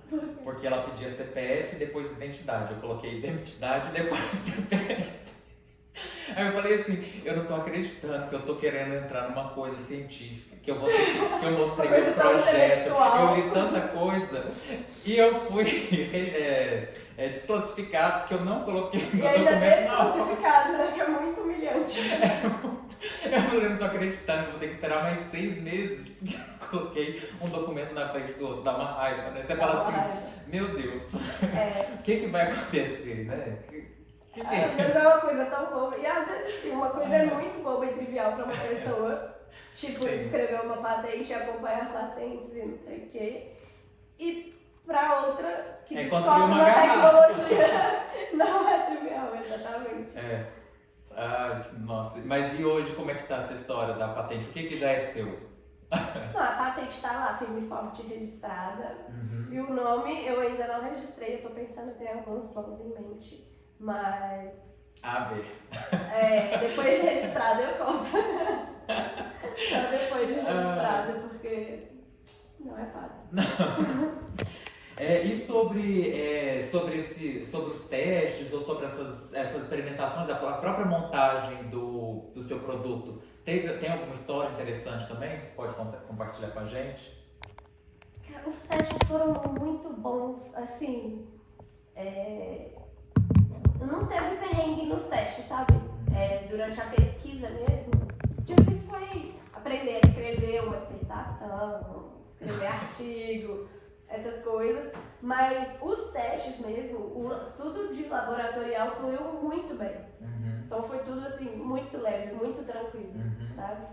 Porque ela pedia CPF e depois identidade. Eu coloquei identidade e depois CPF. Aí eu falei assim, eu não tô acreditando que eu tô querendo entrar numa coisa científica, que eu vou ter que eu mostrei meu projeto, eu li tanta coisa e eu fui desclassificado porque eu não coloquei meu documento. E ainda desclassificado, né? Que é muito humilhante. Eu falei, não tô acreditando, vou ter que esperar mais 6 meses porque eu coloquei um documento na frente do outro, dá uma raiva, né? Você fala assim, meu Deus, o que vai acontecer, né? Às vezes é uma coisa tão boba, e às vezes sim, uma coisa é muito boba e trivial para uma pessoa, tipo escrever uma patente, acompanhar patentes e não sei o quê, e para outra que descobre uma tecnologia não é trivial, exatamente. Nossa, mas e hoje como é que tá essa história da patente? O que já é seu? Não, a patente tá lá, firme e forte registrada, e o nome eu ainda não registrei, eu tô pensando em ter alguns planos em mente. Mas. AB. Depois de registrado eu conto. Só depois de registrado, porque não é fácil. E sobre os testes ou sobre essas experimentações, a própria montagem do seu produto, tem alguma história interessante também que você pode compartilhar com a gente? Os testes foram muito bons, assim. Não teve perrengue nos testes, sabe? Durante a pesquisa mesmo, o difícil foi aprender a escrever uma dissertação, escrever artigo, essas coisas. Mas os testes mesmo, tudo de laboratorial fluiu muito bem. Então foi tudo assim, muito leve, muito tranquilo, sabe?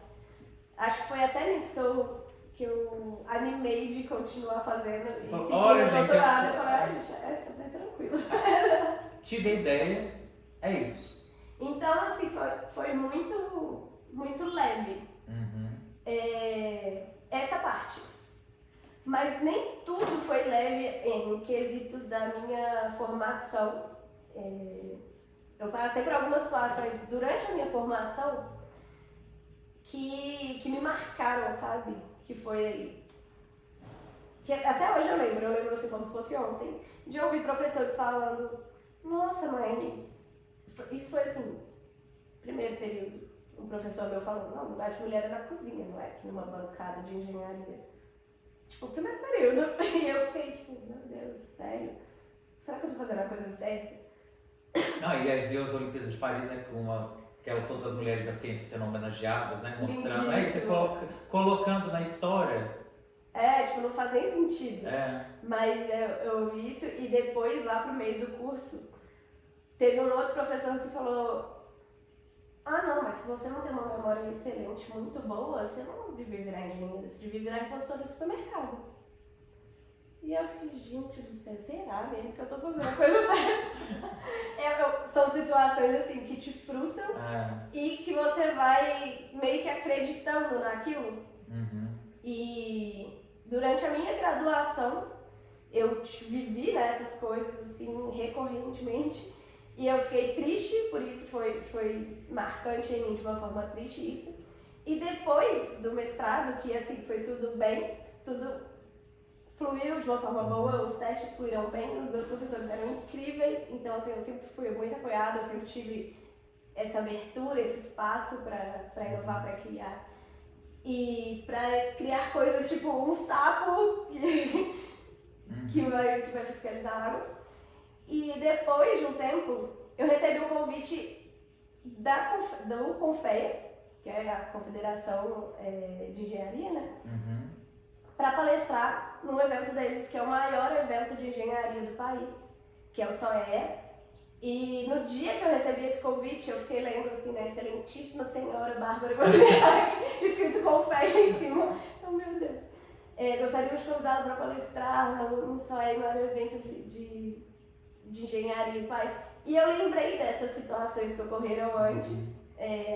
Acho que foi até nisso que eu animei de continuar fazendo. E seguir olha, meu gente, doutorado, eu falei, gente, é super tranquilo. Tive a ideia, é isso. Então, assim, foi muito, muito leve essa parte. Mas nem tudo foi leve em quesitos da minha formação. Eu passei por algumas situações durante a minha formação que me marcaram, sabe? Que foi... que até hoje eu lembro assim como se fosse ontem, de ouvir professores falando: nossa, mãe, isso foi assim, primeiro período, um professor meu falou: não, o lugar de mulher é na cozinha, não é aqui numa bancada de engenharia. Tipo, primeiro período. E eu fiquei tipo, meu Deus, sério? Será que eu tô fazendo a coisa certa? E aí veio as Olimpíadas de Paris, né, que todas as mulheres da ciência sendo homenageadas, né, mostrando, aí você colocando na história. Tipo, não faz nem sentido. Mas eu ouvi isso e depois, lá pro meio do curso, teve um outro professor que falou: não, mas se você não tem uma memória excelente, muito boa, você não devia virar engenheiro, você devia virar impostora de supermercado. E eu fiquei, gente do céu, será mesmo que eu tô fazendo a coisa certa? São situações assim que te frustram e que você vai meio que acreditando naquilo. E durante a minha graduação, eu vivi nessas coisas assim recorrentemente. E eu fiquei triste, por isso foi marcante em mim de uma forma triste isso. E depois do mestrado, que assim foi tudo bem, tudo fluiu de uma forma boa, os testes fluíram bem, os meus professores eram incríveis, então assim, eu sempre fui muito apoiada, eu sempre tive essa abertura, esse espaço para inovar, para criar. E para criar coisas tipo um sapo que vai fiscalizar a água. E depois de um tempo, eu recebi um convite do Confea, que é a Confederação de Engenharia, né? Para palestrar num evento deles, que é o maior evento de engenharia do país, que é o SOEA. E no dia que eu recebi esse convite, eu fiquei lendo assim, né, Excelentíssima Senhora Bárbara Guarnieri, escrito Confea em cima. Oh, meu Deus. Gostaríamos de convidá-la para palestrar no SOEA, no maior evento de engenharia do país. E eu lembrei dessas situações que ocorreram antes,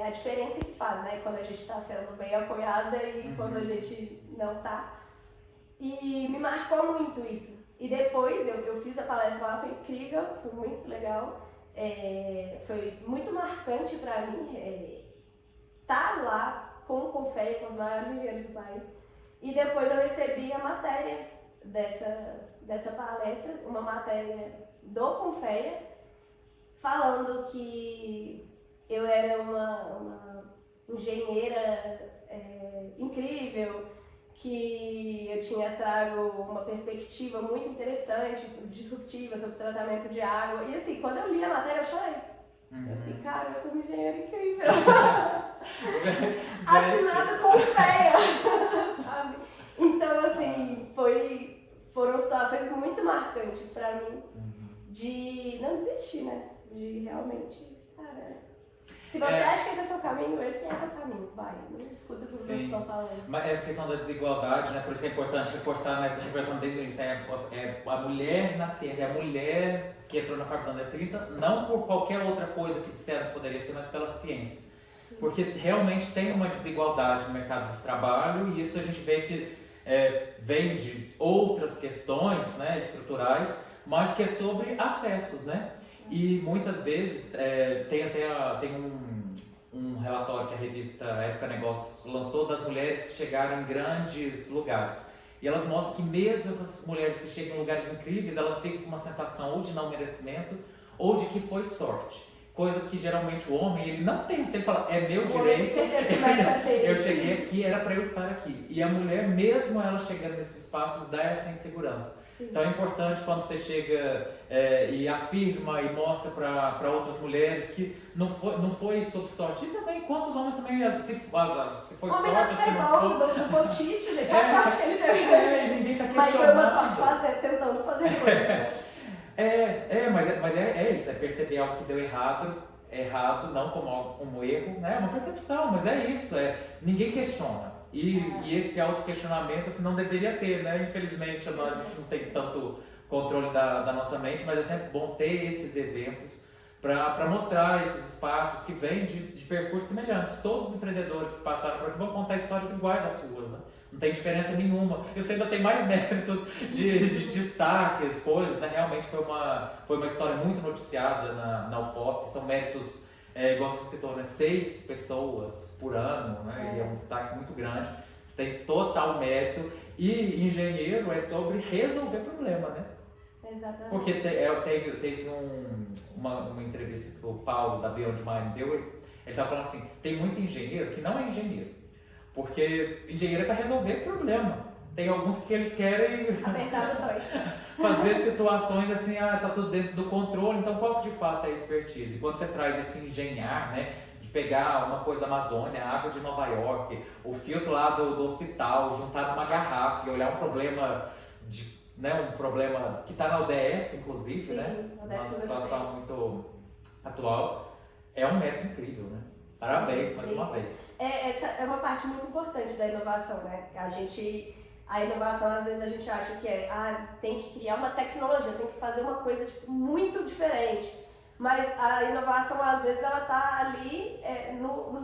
a diferença que faz, né, quando a gente está sendo bem apoiada e quando a gente não está. E me marcou muito isso. E depois eu fiz a palestra lá, foi incrível, foi muito legal. Foi muito marcante para mim estar lá com o Confea, com os maiores engenheiros do país. E depois eu recebi a matéria dessa palestra, uma matéria do Confea, falando que eu era uma engenheira incrível, que eu tinha trago uma perspectiva muito interessante, disruptiva, sobre o tratamento de água. E assim, quando eu li a matéria, eu chorei. Eu falei, cara, eu sou uma engenheira incrível. Assinado Confea, sabe? Então, assim, foram situações muito marcantes pra mim, de não desistir, né? De realmente, cara... Se você acha que esse é seu caminho, esse é seu caminho, vai. Não escuta o que vocês estão falando. Mas essa questão da desigualdade, né? Por isso que é importante reforçar, né? Estou reforçando desde o início, a mulher na ciência, é a mulher que entrou na faculdade da 30, não por qualquer outra coisa que disseram que poderia ser, mas pela ciência. Sim. Porque realmente tem uma desigualdade no mercado de trabalho e isso a gente vê que vem de outras questões, né, estruturais, mas que é sobre acessos, né? E muitas vezes tem um relatório que a revista Época Negócios lançou das mulheres que chegaram em grandes lugares. E elas mostram que mesmo essas mulheres que chegam em lugares incríveis, elas ficam com uma sensação ou de não merecimento ou de que foi sorte. Coisa que geralmente o homem, ele não pensa, ele fala, é meu direito, eu cheguei aqui, era para eu estar aqui. E a mulher, mesmo ela chegando nesses espaços, dá essa insegurança. Sim. Então é importante quando você chega e afirma e mostra para outras mulheres que não foi sob sorte. E também quantos homens também, se foi sorte, se não for... do post-it, gente, a sorte que ele teve. E ninguém está questionando. Mas foi uma sorte tentando fazer coisa. Mas é isso, é perceber algo que deu errado, não como erro, né? É uma percepção, mas é isso, ninguém questiona. E esse auto-questionamento assim, não deveria ter, né? Infelizmente a gente não tem tanto controle da nossa mente, mas é sempre bom ter esses exemplos para mostrar esses espaços que vêm de percursos semelhantes. Todos os empreendedores que passaram por aqui vão contar histórias iguais às suas, né? Não tem diferença nenhuma. Eu sei que ainda tem mais méritos de destaques, coisas, né? Realmente foi uma história muito noticiada na UFOP, são méritos... igual você citou, né? 6 pessoas por ano, né? E é um destaque muito grande, tem total mérito. E engenheiro é sobre resolver problema, né? Exatamente. Porque teve uma entrevista que o Paulo da Beyond Mind deu, ele estava falando assim, tem muito engenheiro que não é engenheiro, porque engenheiro é para resolver problema. Tem alguns que eles querem fazer situações assim, tá tudo dentro do controle, então qual que de fato é a expertise? E quando você traz esse engenhar, né, de pegar uma coisa da Amazônia, a água de Nova York, o filtro lá do hospital, juntar numa garrafa e olhar um problema, um problema que está na ODS, inclusive, sim, né, uma situação muito atual, é um mérito incrível, né? Parabéns mais uma vez. Essa é uma parte muito importante da inovação, né? A inovação, às vezes, a gente acha que tem que criar uma tecnologia, tem que fazer uma coisa muito diferente. Mas a inovação, às vezes, ela está ali no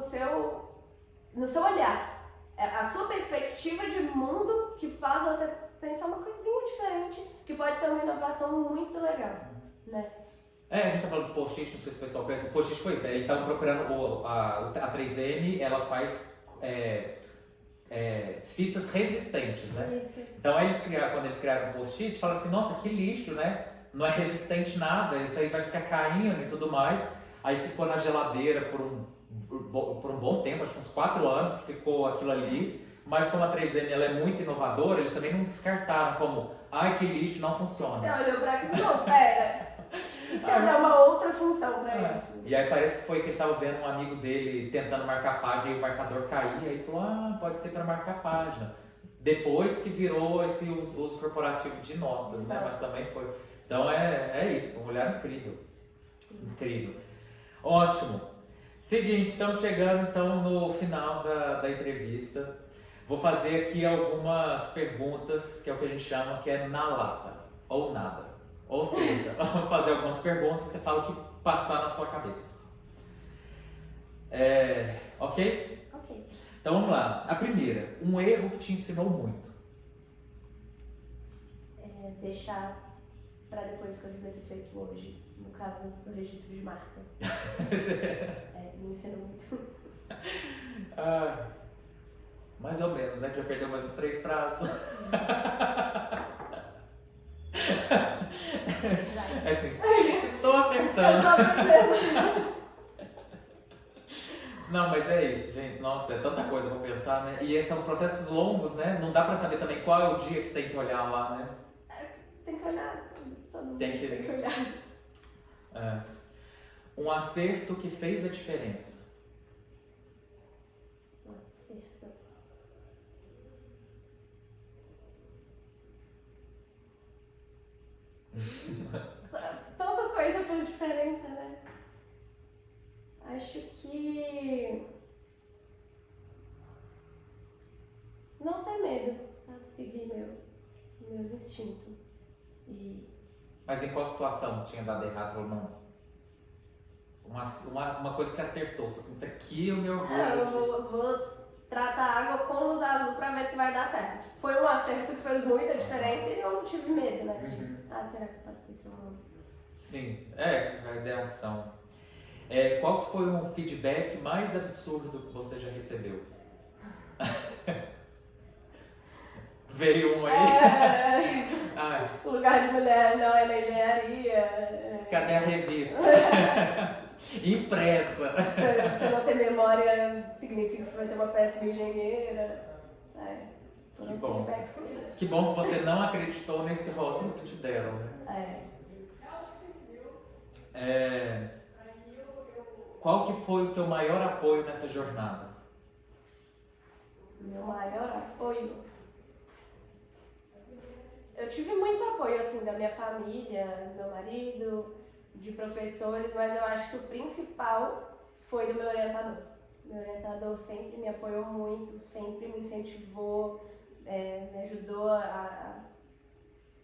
seu olhar. A sua perspectiva de mundo que faz você pensar uma coisinha diferente, que pode ser uma inovação muito legal, né? A gente tá falando do post-it, não sei se o pessoal conhece. O post-it foi isso, eles estavam procurando a 3M, ela faz... fitas resistentes, né? Isso. Então quando eles criaram o post-it, falaram assim, nossa, que lixo, né? Não é resistente nada, isso aí vai ficar caindo e tudo mais. Aí ficou na geladeira por um bom tempo, acho que uns 4 anos que ficou aquilo ali. mas como a 3M ela é muito inovadora, eles também não descartaram como, ai que lixo, não funciona. Você olhou pra aquilo, não, pera. E se eu der uma outra função pra isso? E aí parece que foi que ele tava vendo um amigo dele tentando marcar a página e o marcador caía, aí ele falou, pode ser para marcar a página. Depois que virou esse uso corporativo de notas, né? Mas também foi. Então é isso, um olhar incrível. Incrível. Ótimo. Seguinte, estamos chegando então no final da entrevista. Vou fazer aqui algumas perguntas, que é o que a gente chama, que é na lata, ou nada. Ou seja, vou fazer algumas perguntas, você fala o que passar na sua cabeça. Ok? Ok. Então vamos lá. A primeira, um erro que te ensinou muito. Deixar pra depois que eu devia ter feito hoje, no caso do registro de marca. Me ensinou muito. Mais ou menos, né? Que já perdeu mais uns 3 prazos. Assim, estou acertando. Eu só aprendendo. Não, mas é isso, gente. Nossa, é tanta coisa pra pensar, né? E esses são processos longos, né? Não dá pra saber também qual é o dia que tem que olhar lá, né? Tem que olhar, todo mundo Tem que olhar. Um acerto que fez a diferença. Um acerto. Tanta coisa fez diferença, né? Acho que não ter medo, sabe? Seguir meu instinto. Mas em qual situação tinha dado errado? Você falou, não. Uma coisa que você acertou. Assim, isso aqui é o meu orgulho. Eu vou tratar a água com luz azul pra ver se vai dar certo. Foi um acerto que fez muita diferença e eu não tive medo, né? Será que eu faço isso ou não? Sim, a ideação. Qual que foi um feedback mais absurdo que você já recebeu? Veio um aí? Lugar de mulher não é na engenharia. Cadê a revista? Impressa. Você não ter memória significa que você vai ser uma péssima engenheira. Que bom. Que bom que você não acreditou nesse rótulo que te deram, né? Qual que foi o seu maior apoio nessa jornada? Meu maior apoio? Eu tive muito apoio, assim, da minha família, do meu marido, de professores, mas eu acho que o principal foi do meu orientador. Meu orientador sempre me apoiou muito, sempre me incentivou, me ajudou a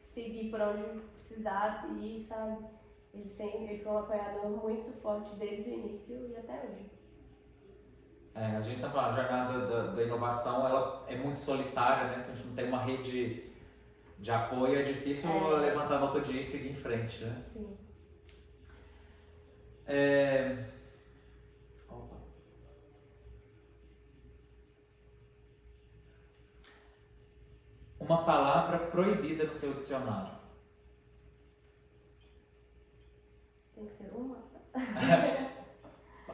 seguir por onde precisasse ir, sabe? Ele foi um apoiador muito forte desde o início e até hoje. A gente está falando, a jornada da inovação ela é muito solitária, né? Se a gente não tem uma rede de apoio, é difícil levantar no outro dia e seguir em frente, né? Sim. Uma palavra proibida no seu dicionário. Tem que ser uma só.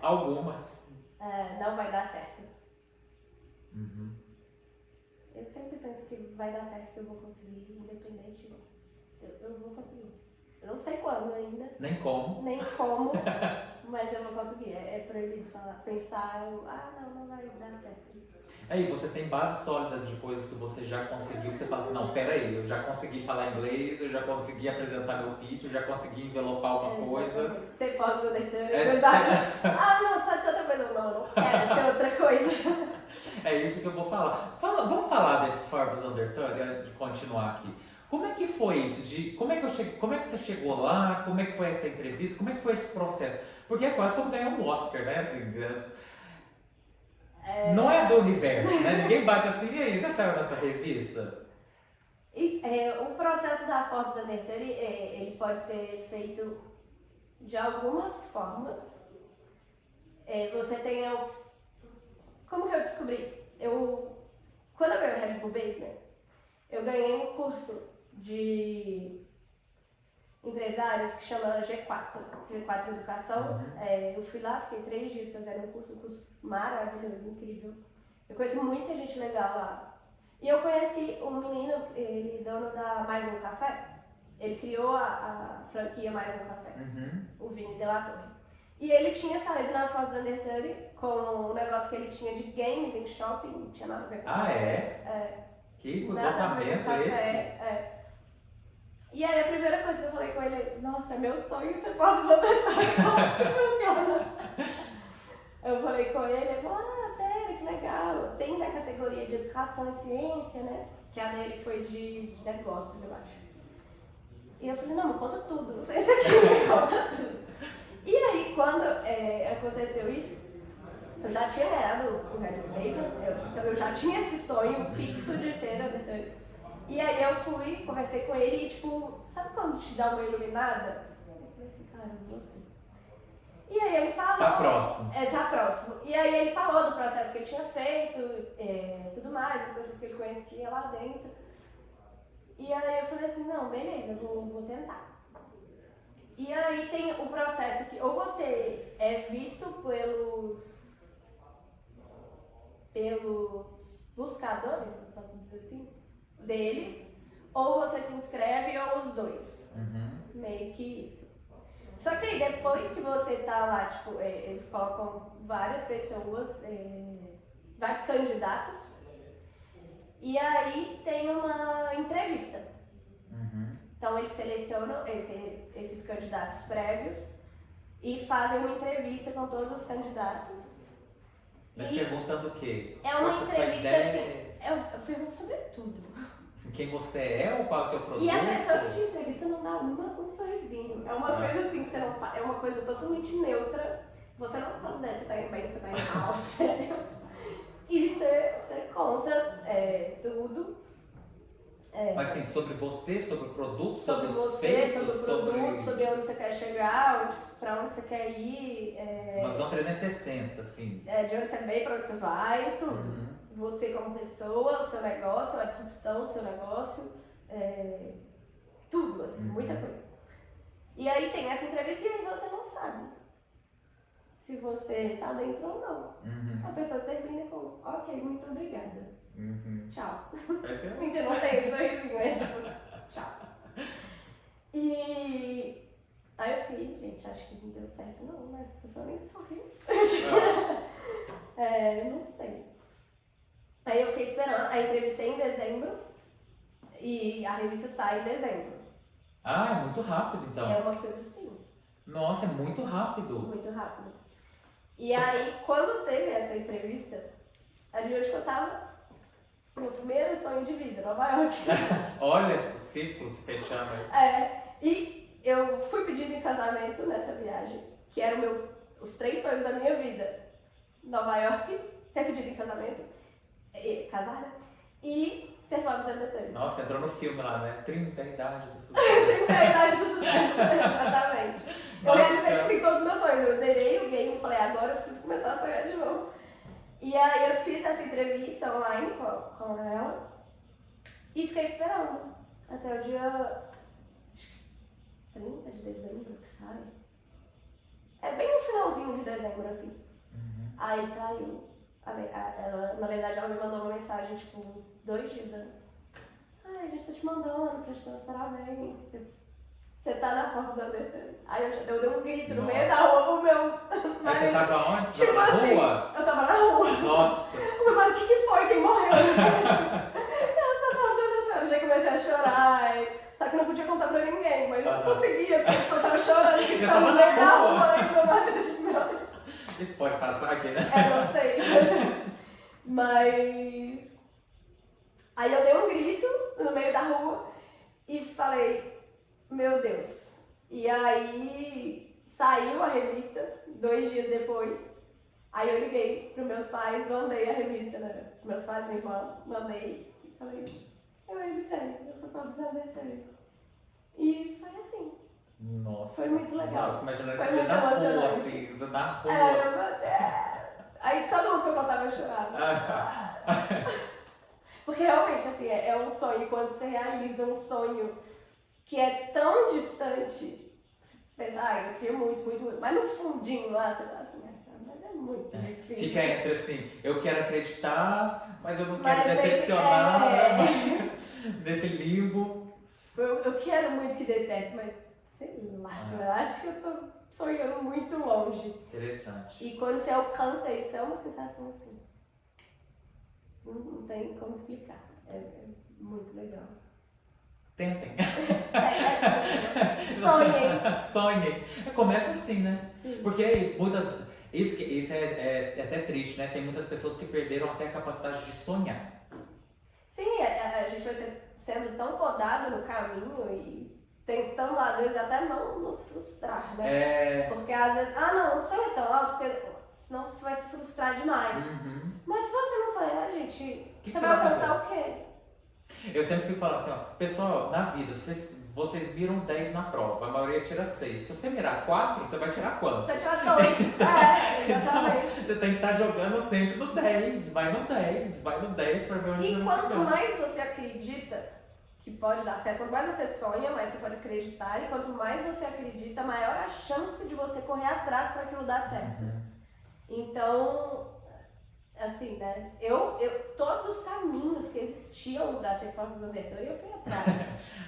Algumas. Não vai dar certo. Eu sempre penso que vai dar certo, que eu vou conseguir, independente. Eu vou conseguir. Eu não sei quando ainda. Nem como. Mas eu vou conseguir. É proibido pensar, não vai dar certo. Aí, você tem bases sólidas de coisas que você já conseguiu, que você fala assim, não, peraí, eu já consegui falar inglês, eu já consegui apresentar meu pitch, eu já consegui envelopar uma coisa. Ser pode não, pode ser outra coisa. Não, não quero ser outra coisa. É isso que eu vou falar. Vamos falar desse Forbes Under 30 antes de continuar aqui. Como é que foi isso? Como é que você chegou lá? Como é que foi essa entrevista? Como é que foi esse processo? Porque é quase como ganhar um Oscar, né? Assim, não é do universo, né? Ninguém bate assim, e aí, você saiu nessa revista? O processo da Forbes Under 30, ele pode ser feito de algumas formas. Você tem a opção. Como que eu descobri isso? Quando eu ganhei o Red Bull Basement, eu ganhei um curso de empresários que chama G4 Educação. Eu fui lá, fiquei 3 dias fazendo um curso maravilhoso, incrível. Eu conheci muita gente legal lá. E eu conheci um menino, ele é dono da Mais Um Café. Ele criou a franquia Mais Um Café, o Vini de la Torre. E ele tinha saído na Forbes Under 30 com um negócio que ele tinha de games em shopping, não tinha nada a ver com Ah, café. é? Que Nada a ver com comportamento café, esse? E aí a primeira coisa que eu falei com ele, nossa, é meu sonho ser Forbes Under 30, como que funciona? Eu falei com ele falou, sério, que legal. Tem a categoria de educação e ciência, né? Que a dele foi de negócios, eu acho. E eu falei, não, me conta tudo, senta aqui e me conta tudo. E aí, quando aconteceu isso, eu já tinha ganhado o Red Blazer, então eu já tinha esse sonho fixo de ser Under. E aí eu fui, conversei com ele e tipo, sabe quando te dá uma iluminada? Eu falei assim, cara, você. E aí ele falou... Tá próximo. Tá próximo. E aí ele falou do processo que ele tinha feito, tudo mais, as pessoas que ele conhecia lá dentro. E aí eu falei assim, não, beleza, eu vou tentar. E aí tem o processo que ou você é visto pelos buscadores, posso dizer assim, deles, ou você se inscreve ou os dois. Meio que isso. Só que aí depois que você tá lá, tipo, eles colocam várias pessoas, vários candidatos, e aí tem uma entrevista. Então eles selecionam esses candidatos prévios e fazem uma entrevista com todos os candidatos. Mas perguntando o quê? É uma qual é a sua entrevista ideia? assim, eu pergunto sobre tudo. Assim, quem você é ou qual é o seu produto? E a pessoa que te entrevista não dá um sorrisinho. É uma coisa assim, que você não faz, é uma coisa totalmente neutra. Você não fala, né, você tá indo bem, você tá indo mal, sério. E você conta tudo. Mas assim, sobre você, sobre o produto, Sobre os você, feitos, sobre o produto, sobre onde você quer chegar, pra onde você quer ir. Uma visão 360, assim. De onde você veio, pra onde você vai, tudo. Você como pessoa, o seu negócio, a disrupção do seu negócio, tudo, assim, muita coisa. E aí tem essa entrevista e aí você não sabe se você tá dentro ou não. A pessoa termina com, ok, muito obrigada. Tchau. Mentira, não tem sorrisinho, tipo, tchau. E aí eu fiquei, gente, acho que não deu certo não, né? A pessoa nem sorriu. Não sei. Aí eu fiquei esperando, a entrevista em dezembro e a revista sai em dezembro. Ah, é muito rápido então. É uma coisa assim. Nossa, é muito rápido. Muito rápido. E aí, quando teve essa entrevista, a de hoje que eu tava, meu primeiro sonho de vida, Nova York. Olha, o círculo se fechando aí. E eu fui pedida em casamento nessa viagem, que eram os 3 sonhos da minha vida. Nova York, ser pedida em casamento, casar, né? E ser Forbes Under 30. Nossa, entrou no filme lá, né? 30 idade do sucesso. 30 idade do sucesso, exatamente. Eu realizei todos os meus sonhos, eu zerei o game e falei, agora eu preciso começar a sonhar de novo. E aí eu fiz essa entrevista online com ela e fiquei esperando até o dia 30 de dezembro que sai. É bem no finalzinho de dezembro, assim. Aí saiu. Ela, na verdade, ela me mandou uma mensagem, tipo, uns 2 dias antes. A gente tá te mandando pra te dar os parabéns. Você tá na Forbes Under 30. Aí eu dei um grito no meio da rua, o meu. Mas você tava onde? Você tipo tava na assim, rua? Eu tava na rua. Nossa. O meu marido, o que foi? Quem morreu? Eu já comecei a chorar. Só que eu não podia contar pra ninguém, mas eu não conseguia, porque eu tava chorando, que tava no meio da rua, e meu marido, tipo, meu Deus. Isso pode passar aqui, né? Não sei. Mas. Aí eu dei um grito no meio da rua e falei, meu Deus. E aí saiu a revista 2 dias depois. Aí eu liguei pros meus pais, mandei a revista, né? Meus pais, minha irmã, mandei e falei, eu revisei, eu sou Forbes Under 30. E foi assim. Nossa. Foi muito legal. Eu fico imaginando Foi esse dia muito na rua, emocionante. assim, você na rua. Meu Deus. Aí todo mundo que eu contava chorava. Porque realmente, assim, é um sonho. Quando você realiza um sonho que é tão distante, você pensa, eu queria muito, muito, muito. Mas no fundinho lá, você tá assim, mas é muito difícil. Fica entre assim, eu quero acreditar, mas eu não Mas quero ele- decepcionar, nesse limbo. Eu quero muito que dê certo, mas sei lá, eu acho que eu tô sonhando muito longe. Interessante. E quando você alcança isso, é uma sensação assim. Não tem como explicar. É muito legal. Tentem. Sonhem. Sonhem. Começa assim, né? Sim. Porque é isso, isso é até triste, né? Tem muitas pessoas que perderam até a capacidade de sonhar. Sim, a gente vai sendo tão podado no caminho e tentando, às vezes, até não nos frustrar, né? Porque às vezes, não, o sonho é tão alto, porque senão você vai se frustrar demais. Uhum. Mas se você não sonhar, gente, Que você você vai vai alcançar o quê? Eu sempre fico falando assim, ó, pessoal, na vida, vocês viram 10 na prova, a maioria tira 6. Se você mirar 4, você vai tirar quanto? Você tira 2. Exatamente. Então, você tem que estar jogando sempre no 10, vai no 10 pra ver onde E você quanto vai. mais você acredita que pode dar certo, quanto mais você sonha, mais você pode acreditar, e quanto mais você acredita, maior a chance de você correr atrás para aquilo dar certo. Então, assim, né? Todos os caminhos que existiam para ser Forbes Undertow, eu fui atrás.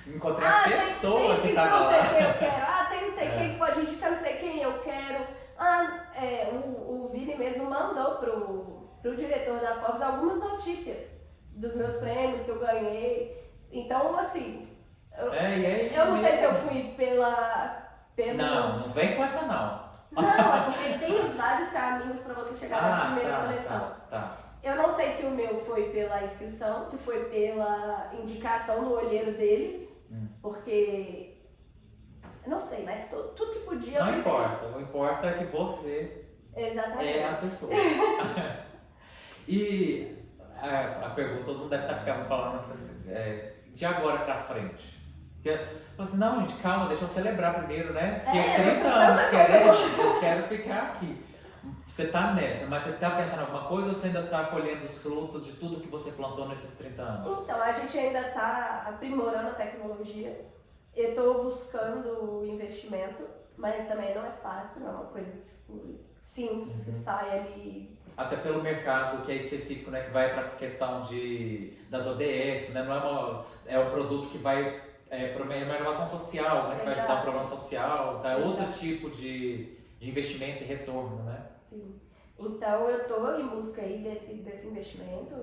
Encontrei a pessoa que tava não lá. sei quem eu quero. Tem não sei quem que pode indicar não sei quem eu quero. O Vini mesmo mandou pro diretor da Forbes algumas notícias dos meus prêmios que eu ganhei. Então, assim, É isso eu não sei se mesmo. eu fui pelos... Não vem com essa não. Não, é porque tem os vários caminhos para você chegar nessa primeira seleção. Tá. Eu não sei se o meu foi pela inscrição, se foi pela indicação no olheiro deles, porque... Eu não sei, mas tudo que podia... Não importa, o importa é que você Exatamente. é a pessoa. E a pergunta, todo mundo deve estar ficando falando assim, de agora pra frente. Assim, não, gente, calma, deixa eu celebrar primeiro, né? Porque 30 anos querendo, eu quero ficar aqui. Você tá nessa, mas você tá pensando em alguma coisa ou você ainda tá colhendo os frutos de tudo que você plantou nesses 30 anos? Então, a gente ainda tá aprimorando a tecnologia. Eu tô buscando investimento, mas também não é fácil, não é uma coisa tipo, simples que sai ali. Até pelo mercado que é específico, né? Que vai para a questão das ODS, né? Não é um produto que vai para uma inovação social, né? Que vai ajudar um problema social, tá? É outro tipo de investimento e retorno, né? Sim. Então eu estou em busca aí desse investimento.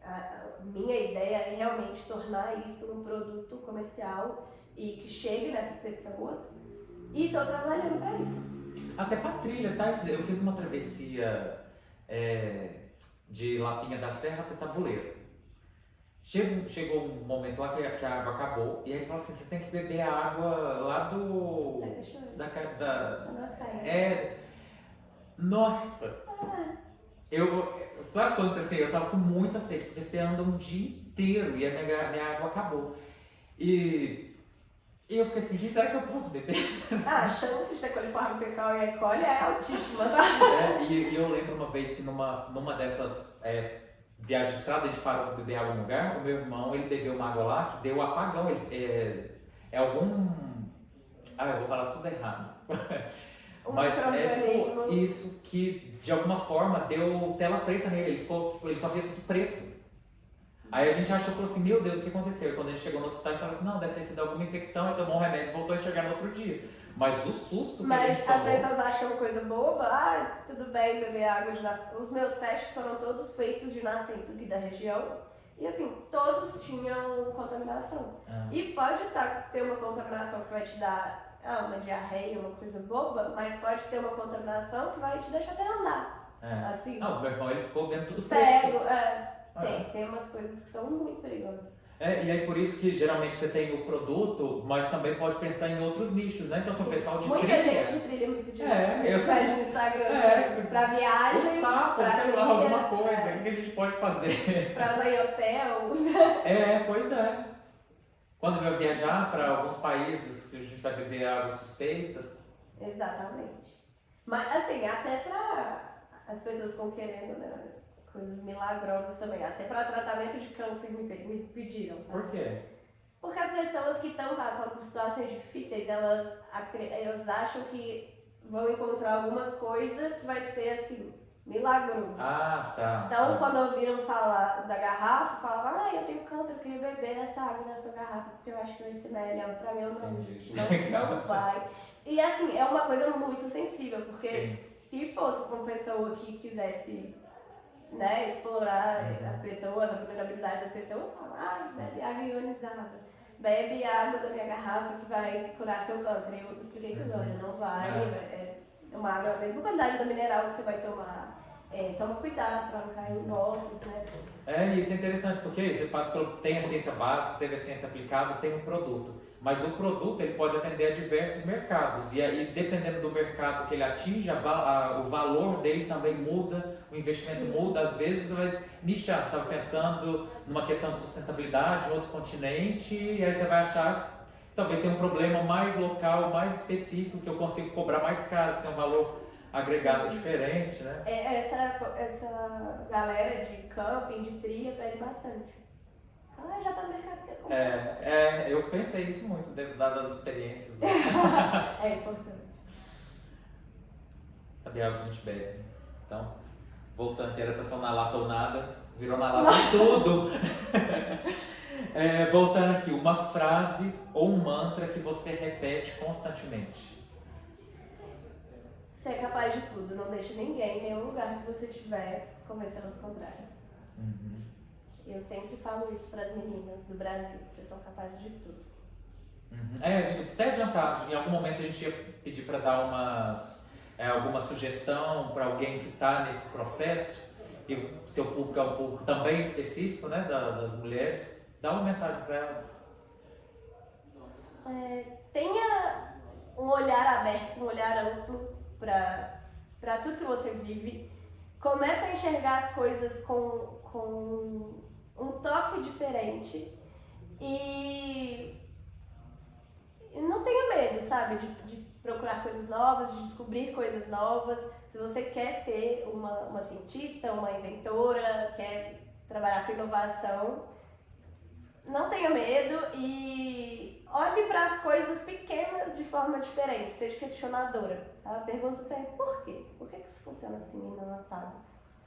A minha ideia é realmente tornar isso um produto comercial e que chegue nessas pessoas. E estou trabalhando para isso. Até para trilha, tá? Eu fiz uma travessia de Lapinha da Serra até Tabuleiro. Chegou um momento lá que a água acabou e aí você fala assim, você tem que beber a água lá Nossa! Sabe quando você eu tava com muita sede, porque você anda um dia inteiro e a minha água acabou. E eu fiquei assim, gente, será que eu posso beber? A chance de ter coliforme fecal e E. coli é altíssima, tá? E eu lembro uma vez que numa dessas viagens de estrada, a gente parou para beber água no lugar, o meu irmão, ele bebeu uma água lá que deu apagão, eu vou falar tudo errado. Mas tipo isso que de alguma forma deu tela preta nele, ele só via tudo preto. Aí a gente achou, falou assim, meu Deus, o que aconteceu? E quando a gente chegou no hospital, a gente falou assim, não, deve ter sido alguma infecção, ele tomou um remédio e voltou a enxergar no outro dia. Mas o susto que a gente tomou... Mas as pessoas acham que é uma coisa boba, tudo bem beber água de nascença. Os meus testes foram todos feitos de nascença aqui da região. E assim, todos tinham contaminação. E pode ter uma contaminação que vai te dar uma diarreia, uma coisa boba, mas pode ter uma contaminação que vai te deixar sem andar. Assim. Não, o meu irmão ele ficou vendo tudo cego, tem umas coisas que são muito perigosas. E aí por isso que geralmente você tem o produto, mas também pode pensar em outros nichos, né? Então, o pessoal de muita trilha. gente de trilha me pediu eu pede no Instagram pra viagem. O sapo, pra sei trilha, lá, alguma coisa. O que a gente pode fazer? Pra usar em hotel. Pois é. Quando vai viajar para alguns países que a gente vai beber águas suspeitas. Exatamente. Mas assim, até pra as pessoas que estão querendo, né? Coisas milagrosas também. Até para tratamento de câncer me pediram, sabe? Por quê? Porque as pessoas que estão passando por situações difíceis, elas acham que vão encontrar alguma coisa que vai ser assim, milagroso. Ah, tá. Então, quando ouviram falar da garrafa, falavam, eu tenho câncer, eu queria beber essa água na sua garrafa, porque eu acho que vai ser melhor pra mim, eu não vai. E assim, é uma coisa muito sensível, porque Sim. se fosse uma pessoa que quisesse, né, explorar as pessoas, a vulnerabilidade das pessoas, fala, bebe água ionizada, bebe água da minha garrafa que vai curar seu câncer. E eu expliquei que olha, não vai, é uma água da mesma qualidade da mineral que você vai tomar. Toma cuidado para não cair em golpes, né? Isso é interessante, porque você passa pelo, tem a ciência básica, teve a ciência aplicada, tem um produto. Mas o produto ele pode atender a diversos mercados. E aí, dependendo do mercado que ele atinge, o valor dele também muda, o investimento muda. Às vezes você vai nichar, você estava pensando numa questão de sustentabilidade em outro continente, e aí você vai achar que talvez tenha um problema mais local, mais específico, que eu consigo cobrar mais caro, que tem um valor agregado diferente, né? Essa galera de camping, de trilha, pede bastante. Já tá no mercado que eu pensei isso muito, dadas as experiências. Né? É importante. Sabia algo que a gente bebe. Então, voltando, que era pra ser na lata ou nada, virou na lata tudo. Voltando aqui, uma frase ou um mantra que você repete constantemente. Ser capaz de tudo, não deixe ninguém em nenhum lugar que você estiver conversando ao contrário. Uhum. Eu sempre falo isso para as meninas do Brasil, vocês são capazes de tudo. Uhum. A gente até adiantado, em algum momento a gente ia pedir para dar alguma sugestão para alguém que está nesse processo, e o seu público é um público também específico, né, das mulheres, dá uma mensagem para elas. Tenha um olhar aberto, um olhar amplo para tudo que você vive. Comece a enxergar as coisas com um toque diferente e não tenha medo, sabe, de procurar coisas novas, de descobrir coisas novas. Se você quer ser uma cientista, uma inventora, quer trabalhar com inovação, não tenha medo e olhe para as coisas pequenas de forma diferente, seja questionadora, sabe? Pergunta sempre por quê? Por que isso funciona assim e não assado?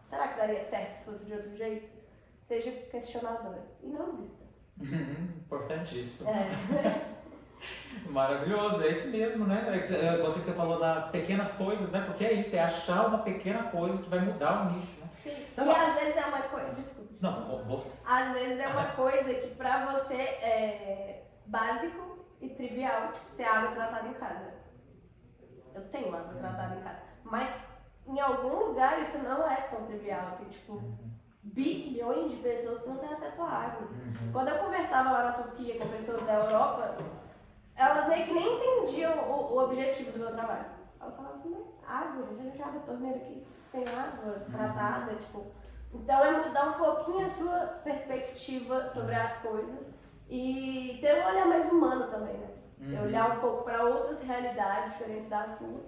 Será que daria certo se fosse de outro jeito? Seja questionadora e não desista. Importantíssimo. Maravilhoso, é isso mesmo, né? Eu gostei que você falou das pequenas coisas, né? Porque é isso, é achar uma pequena coisa que vai mudar o nicho, né? Sim, Sei e lá. às vezes é uma coisa, desculpa. Não, você. Às vezes é uma coisa que pra você é básico e trivial, tipo ter água tratada em casa. Eu tenho água tratada em casa, mas em algum lugar isso não é tão trivial, tem tipo bilhões de pessoas que não têm acesso à água. Quando eu conversava lá na Turquia com pessoas da Europa, elas meio que nem entendiam o objetivo do meu trabalho. Elas falavam assim, água, a gente abre a torneira aqui, tem água tratada, tipo. Então é mudar um pouquinho a sua perspectiva sobre as coisas e ter um olhar mais humano também, né? Olhar um pouco para outras realidades diferentes da sua,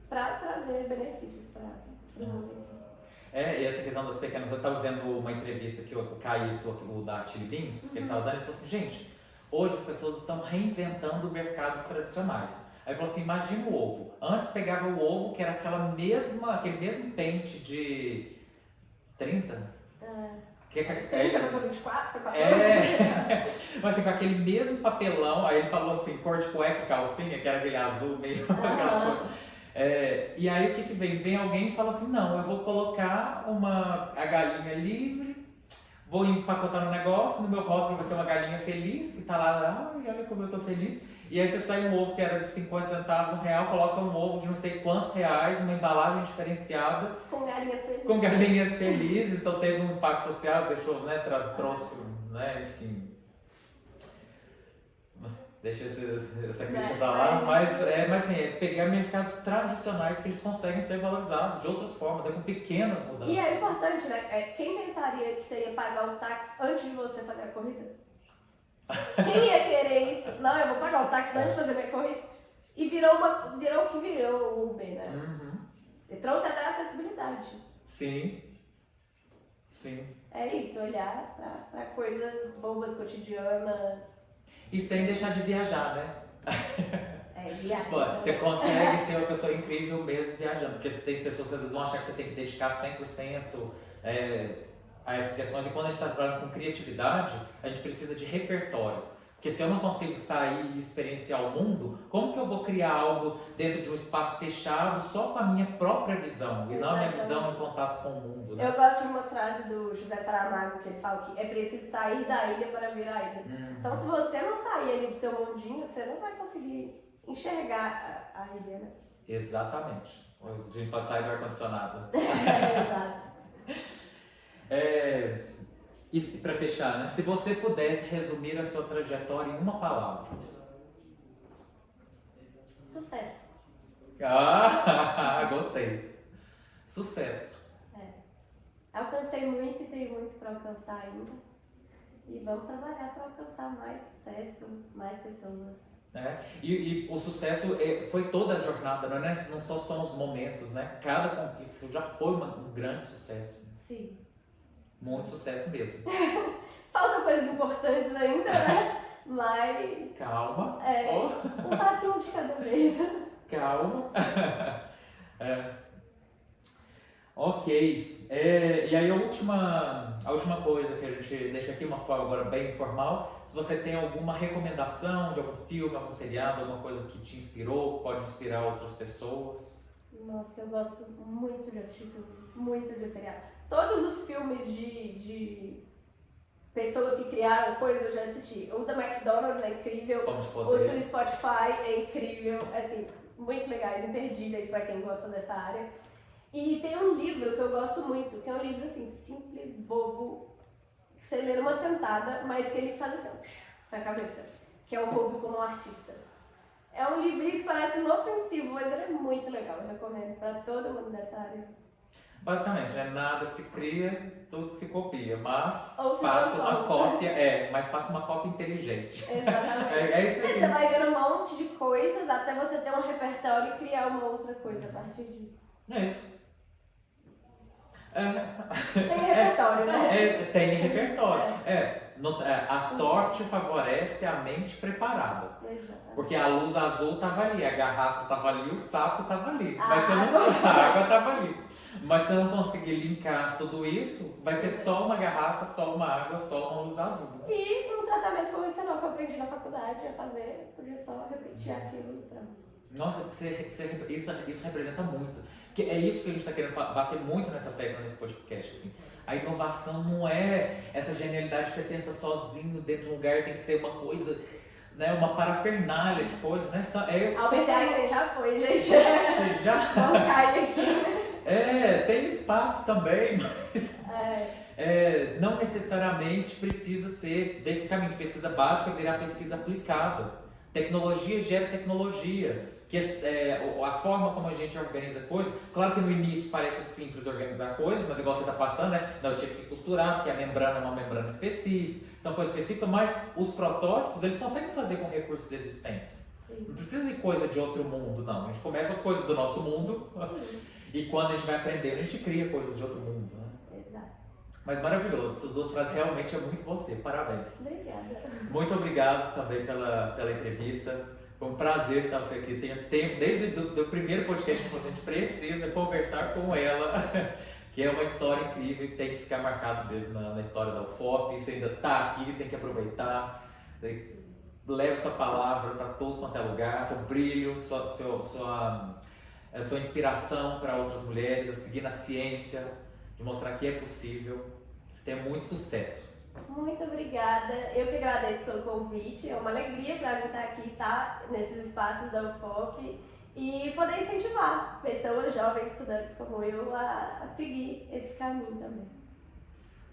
para trazer benefícios para o mundo. E essa questão das pequenas, eu estava vendo uma entrevista que o Caíto, o da Chili Beans, que ele estava dando, ele falou assim, gente, hoje as pessoas estão reinventando mercados tradicionais. Aí ele falou assim, imagina o ovo. Antes pegava o ovo, que era aquele mesmo pente de 30? Que 30 para 24, 14? Mas assim, com aquele mesmo papelão, aí ele falou assim, cor de cueca e calcinha, que era aquele azul meio aquelas coisas. E aí o que vem? Vem alguém e fala assim, não, eu vou colocar a galinha livre, vou empacotar no negócio, no meu rótulo vai ser uma galinha feliz, que tá lá, olha como eu tô feliz. E aí você sai um ovo que era de 50 centavos, R$1, coloca um ovo de não sei quantos reais, uma embalagem diferenciada. Com galinhas felizes. Com galinhas felizes, então teve um impacto social, deixou, né, trouxe, né, enfim. Deixa essa crítica pra lá, mas assim, pegar mercados tradicionais que eles conseguem ser valorizados de outras formas, com pequenas mudanças. E é importante, né? Quem pensaria que você ia pagar o táxi antes de você fazer a corrida? Quem ia querer isso? Não, eu vou pagar o táxi antes de fazer minha corrida. E virou o que virou o Uber, né? E trouxe até a acessibilidade. Sim. É isso, olhar pra coisas bobas, cotidianas. E sem deixar de viajar, né? viagem. Você consegue ser uma pessoa incrível mesmo viajando, porque você tem pessoas que às vezes vão achar que você tem que dedicar 100% a essas questões, e quando a gente está trabalhando com criatividade, a gente precisa de repertório. Porque se eu não consigo sair e experienciar o mundo, como que eu vou criar algo dentro de um espaço fechado só com a minha própria visão, e não a minha visão em contato com o mundo, né? Eu gosto de uma frase do José Saramago, que ele fala que é preciso sair da ilha para ver a ilha. Então, se você não sair ali do seu mundinho, você não vai conseguir enxergar a ilha, né? Exatamente. A gente vai sair do ar-condicionado. Exato. E para fechar, né? Se você pudesse resumir a sua trajetória em uma palavra. Sucesso. Ah, gostei. Sucesso. Alcancei muito e tenho muito para alcançar ainda. E vamos trabalhar para alcançar mais sucesso, mais pessoas. E o sucesso foi toda a jornada, não só são os momentos, né? Cada conquista já foi um grande sucesso. Sim. Muito sucesso mesmo. Faltam coisas importantes ainda, né? Mas... Calma. Um passinho de cada vez. Calma. Ok. E aí a última coisa que a gente deixa aqui, uma forma agora bem informal, se você tem alguma recomendação de algum filme, algum seriado, alguma coisa que te inspirou, pode inspirar outras pessoas. Nossa, eu gosto muito de assistir filme, muito de seriado. Todos os filmes de pessoas que criaram coisas eu já assisti. O da McDonald's é incrível, o do Spotify é incrível, assim, muito legais, imperdíveis para quem gosta dessa área. E tem um livro que eu gosto muito, que é um livro assim, simples, bobo, que você lê numa sentada, mas que ele faz assim, sua cabeça, que é o Roubo como Artista. É um livrinho que parece inofensivo, mas ele é muito legal, eu recomendo para todo mundo dessa área. Basicamente, né? Nada se cria, tudo se copia, mas faça uma cópia, mas faça uma cópia inteligente. Exatamente. É isso aí. Você vai ver um monte de coisas até você ter um repertório e criar uma outra coisa a partir disso. É isso. Tem repertório, né? Tem repertório. A sorte favorece a mente preparada. Exatamente. Porque a luz azul estava ali, a garrafa estava ali, o sapo estava ali. A Mas água. a água estava ali. Mas se eu não conseguir linkar tudo isso, vai ser só uma garrafa, só uma água, só uma luz azul. E um tratamento convencional que eu aprendi na faculdade a fazer, podia só repetir aquilo e pronto. Nossa, isso representa muito. Porque é isso que a gente está querendo bater muito nessa tecla nesse podcast. Assim. A inovação não é essa genialidade que você pensa sozinho dentro de um lugar, tem que ser uma coisa, né, uma parafernália de coisa, né? Albert Einstein já foi, gente. Já. Não cai aqui. Tem espaço também, mas não necessariamente precisa ser desse caminho de pesquisa básica virar pesquisa aplicada. Tecnologia gera tecnologia. Que a forma como a gente organiza coisas, claro que no início parece simples organizar coisas, mas igual você está passando, né? Não, eu tive que costurar, porque a membrana é uma membrana específica, são coisas específicas, mas os protótipos, eles conseguem fazer com recursos existentes. Sim. Não precisa de coisa de outro mundo, não. A gente começa com coisas do nosso mundo, e quando a gente vai aprendendo, a gente cria coisas de outro mundo, né? Exato. Mas maravilhoso, essas duas frases realmente é muito você, parabéns. Obrigada. Muito obrigado também pela entrevista. Foi um prazer estar você aqui. Tenho tempo, desde o primeiro podcast que você precisa conversar com ela, que é uma história incrível e tem que ficar marcado mesmo na história da UFOP. Você ainda está aqui, tem que aproveitar. Leve sua palavra para todo quanto é lugar, seu brilho, sua inspiração para outras mulheres, a seguir na ciência, de mostrar que é possível. Você tenha muito sucesso. Muito obrigada. Eu que agradeço pelo convite. É uma alegria para mim estar aqui, tá? Nesses espaços da UFOP e poder incentivar pessoas jovens, estudantes como eu, a seguir esse caminho também.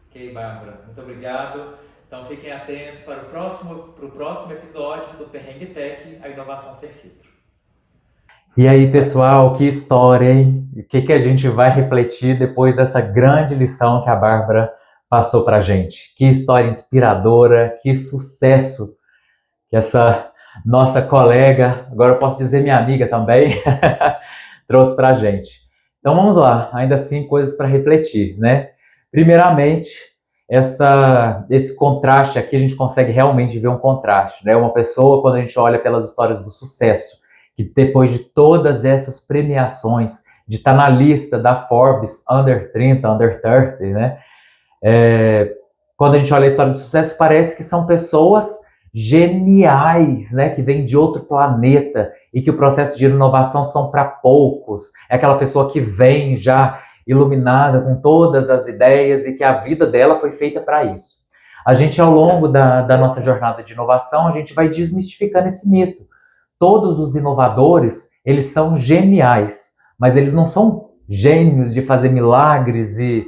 Ok, Bárbara. Muito obrigado. Então fiquem atentos para o próximo episódio do Perrengue Tech, a inovação sem filtro. E aí, pessoal, que história, hein? O que a gente vai refletir depois dessa grande lição que a Bárbara passou pra gente? Que história inspiradora, que sucesso que essa nossa colega, agora eu posso dizer minha amiga também, trouxe pra gente. Então vamos lá, ainda assim coisas para refletir, né? Primeiramente, esse contraste aqui, a gente consegue realmente ver um contraste, né? Uma pessoa, quando a gente olha pelas histórias do sucesso que depois de todas essas premiações, de estar na lista da Forbes Under 30, Under 30, né? Quando a gente olha a história de sucesso, parece que são pessoas geniais, né, que vêm de outro planeta e que o processo de inovação são para poucos. É aquela pessoa que vem já iluminada com todas as ideias e que a vida dela foi feita para isso. A gente, ao longo da nossa jornada de inovação, a gente vai desmistificando esse mito. Todos os inovadores, eles são geniais, mas eles não são gênios de fazer milagres e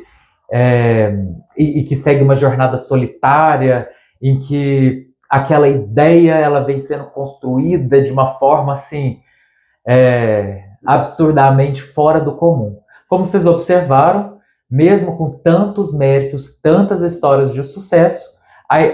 que segue uma jornada solitária, em que aquela ideia ela vem sendo construída de uma forma assim absurdamente fora do comum. Como vocês observaram, mesmo com tantos méritos, tantas histórias de sucesso,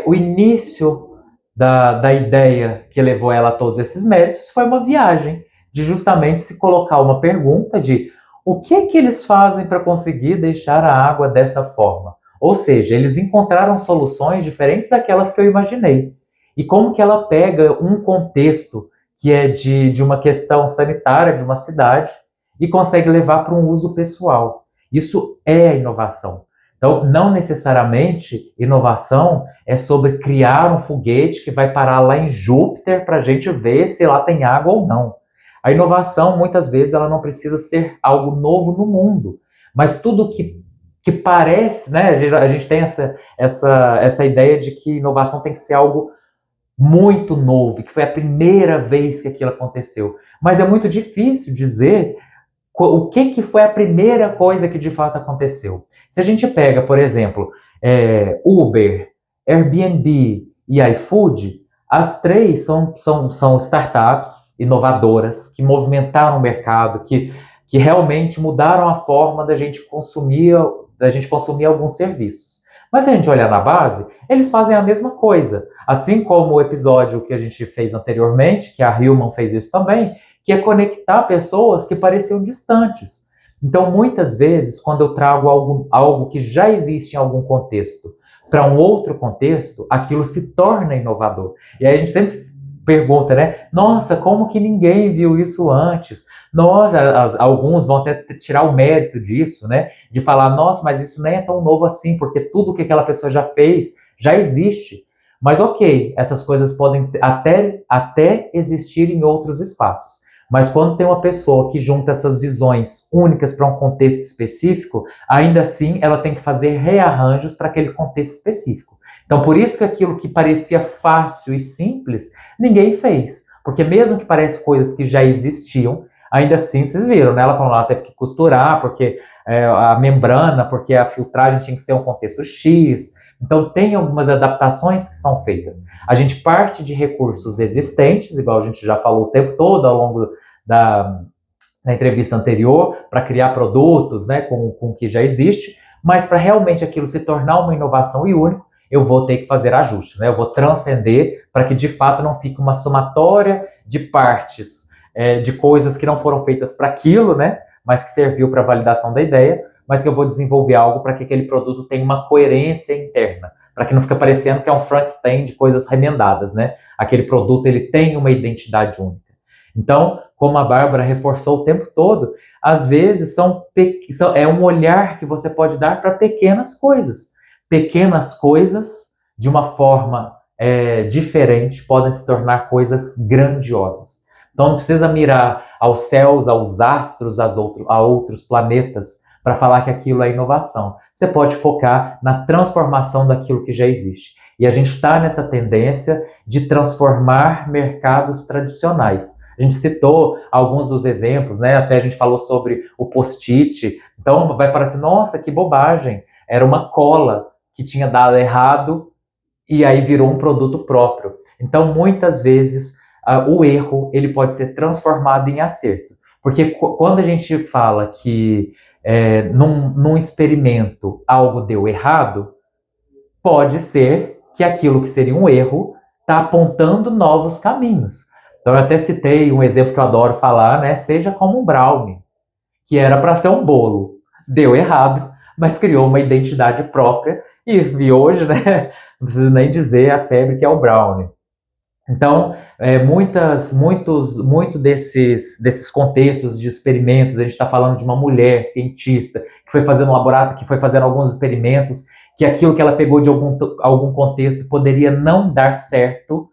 o início da ideia que levou ela a todos esses méritos foi uma viagem, de justamente se colocar uma pergunta de o que é que eles fazem para conseguir deixar a água dessa forma? Ou seja, eles encontraram soluções diferentes daquelas que eu imaginei. E como que ela pega um contexto que é de uma questão sanitária de uma cidade e consegue levar para um uso pessoal. Isso é a inovação. Então, não necessariamente inovação é sobre criar um foguete que vai parar lá em Júpiter para a gente ver se lá tem água ou não. A inovação, muitas vezes, ela não precisa ser algo novo no mundo, mas tudo que parece, né? A gente tem essa ideia de que inovação tem que ser algo muito novo, que foi a primeira vez que aquilo aconteceu. Mas é muito difícil dizer o que foi a primeira coisa que de fato aconteceu. Se a gente pega, por exemplo, Uber, Airbnb e iFood, as três são startups inovadoras que movimentaram o mercado, que realmente mudaram a forma da gente consumir alguns serviços. Mas se a gente olhar na base, eles fazem a mesma coisa. Assim como o episódio que a gente fez anteriormente, que a Hillman fez isso também, que é conectar pessoas que pareciam distantes. Então, muitas vezes, quando eu trago algo que já existe em algum contexto para um outro contexto, aquilo se torna inovador. E aí a gente sempre pergunta, né? Nossa, como que ninguém viu isso antes? Nossa, alguns vão até tirar o mérito disso, né? De falar, nossa, mas isso nem é tão novo assim, porque tudo que aquela pessoa já fez já existe. Mas ok, essas coisas podem até existir em outros espaços. Mas quando tem uma pessoa que junta essas visões únicas para um contexto específico, ainda assim ela tem que fazer rearranjos para aquele contexto específico. Então, por isso que aquilo que parecia fácil e simples, ninguém fez. Porque mesmo que pareça coisas que já existiam, ainda assim, vocês viram, né? Ela falou, ela teve que costurar, porque a membrana, porque a filtragem tinha que ser um contexto X. Então, tem algumas adaptações que são feitas. A gente parte de recursos existentes, igual a gente já falou o tempo todo ao longo da entrevista anterior, para criar produtos, né, com o que já existe, mas para realmente aquilo se tornar uma inovação e único, eu vou ter que fazer ajustes, né? Eu vou transcender para que de fato não fique uma somatória de partes, de coisas que não foram feitas para aquilo, né? Mas que serviu para a validação da ideia, mas que eu vou desenvolver algo para que aquele produto tenha uma coerência interna, para que não fique parecendo que é um Frankenstein de coisas remendadas, né? Aquele produto ele tem uma identidade única. Então, como a Bárbara reforçou o tempo todo, às vezes é um olhar que você pode dar para pequenas coisas. Pequenas coisas, de uma forma diferente, podem se tornar coisas grandiosas. Então não precisa mirar aos céus, aos astros, a outros planetas, para falar que aquilo é inovação. Você pode focar na transformação daquilo que já existe. E a gente está nessa tendência de transformar mercados tradicionais. A gente citou alguns dos exemplos, né? Até a gente falou sobre o post-it. Então vai parecer, nossa, que bobagem. Era uma cola que tinha dado errado e aí virou um produto próprio. Então, muitas vezes, o erro ele pode ser transformado em acerto. Porque quando a gente fala que num experimento algo deu errado, pode ser que aquilo que seria um erro está apontando novos caminhos. Então, eu até citei um exemplo que eu adoro falar, né? Seja como um brownie, que era para ser um bolo. Deu errado, mas criou uma identidade própria e hoje, né, não preciso nem dizer a febre que é o brownie. Então, muito desses contextos de experimentos, a gente está falando de uma mulher cientista que foi fazendo um laboratório, que foi fazendo alguns experimentos, que aquilo que ela pegou de algum contexto poderia não dar certo,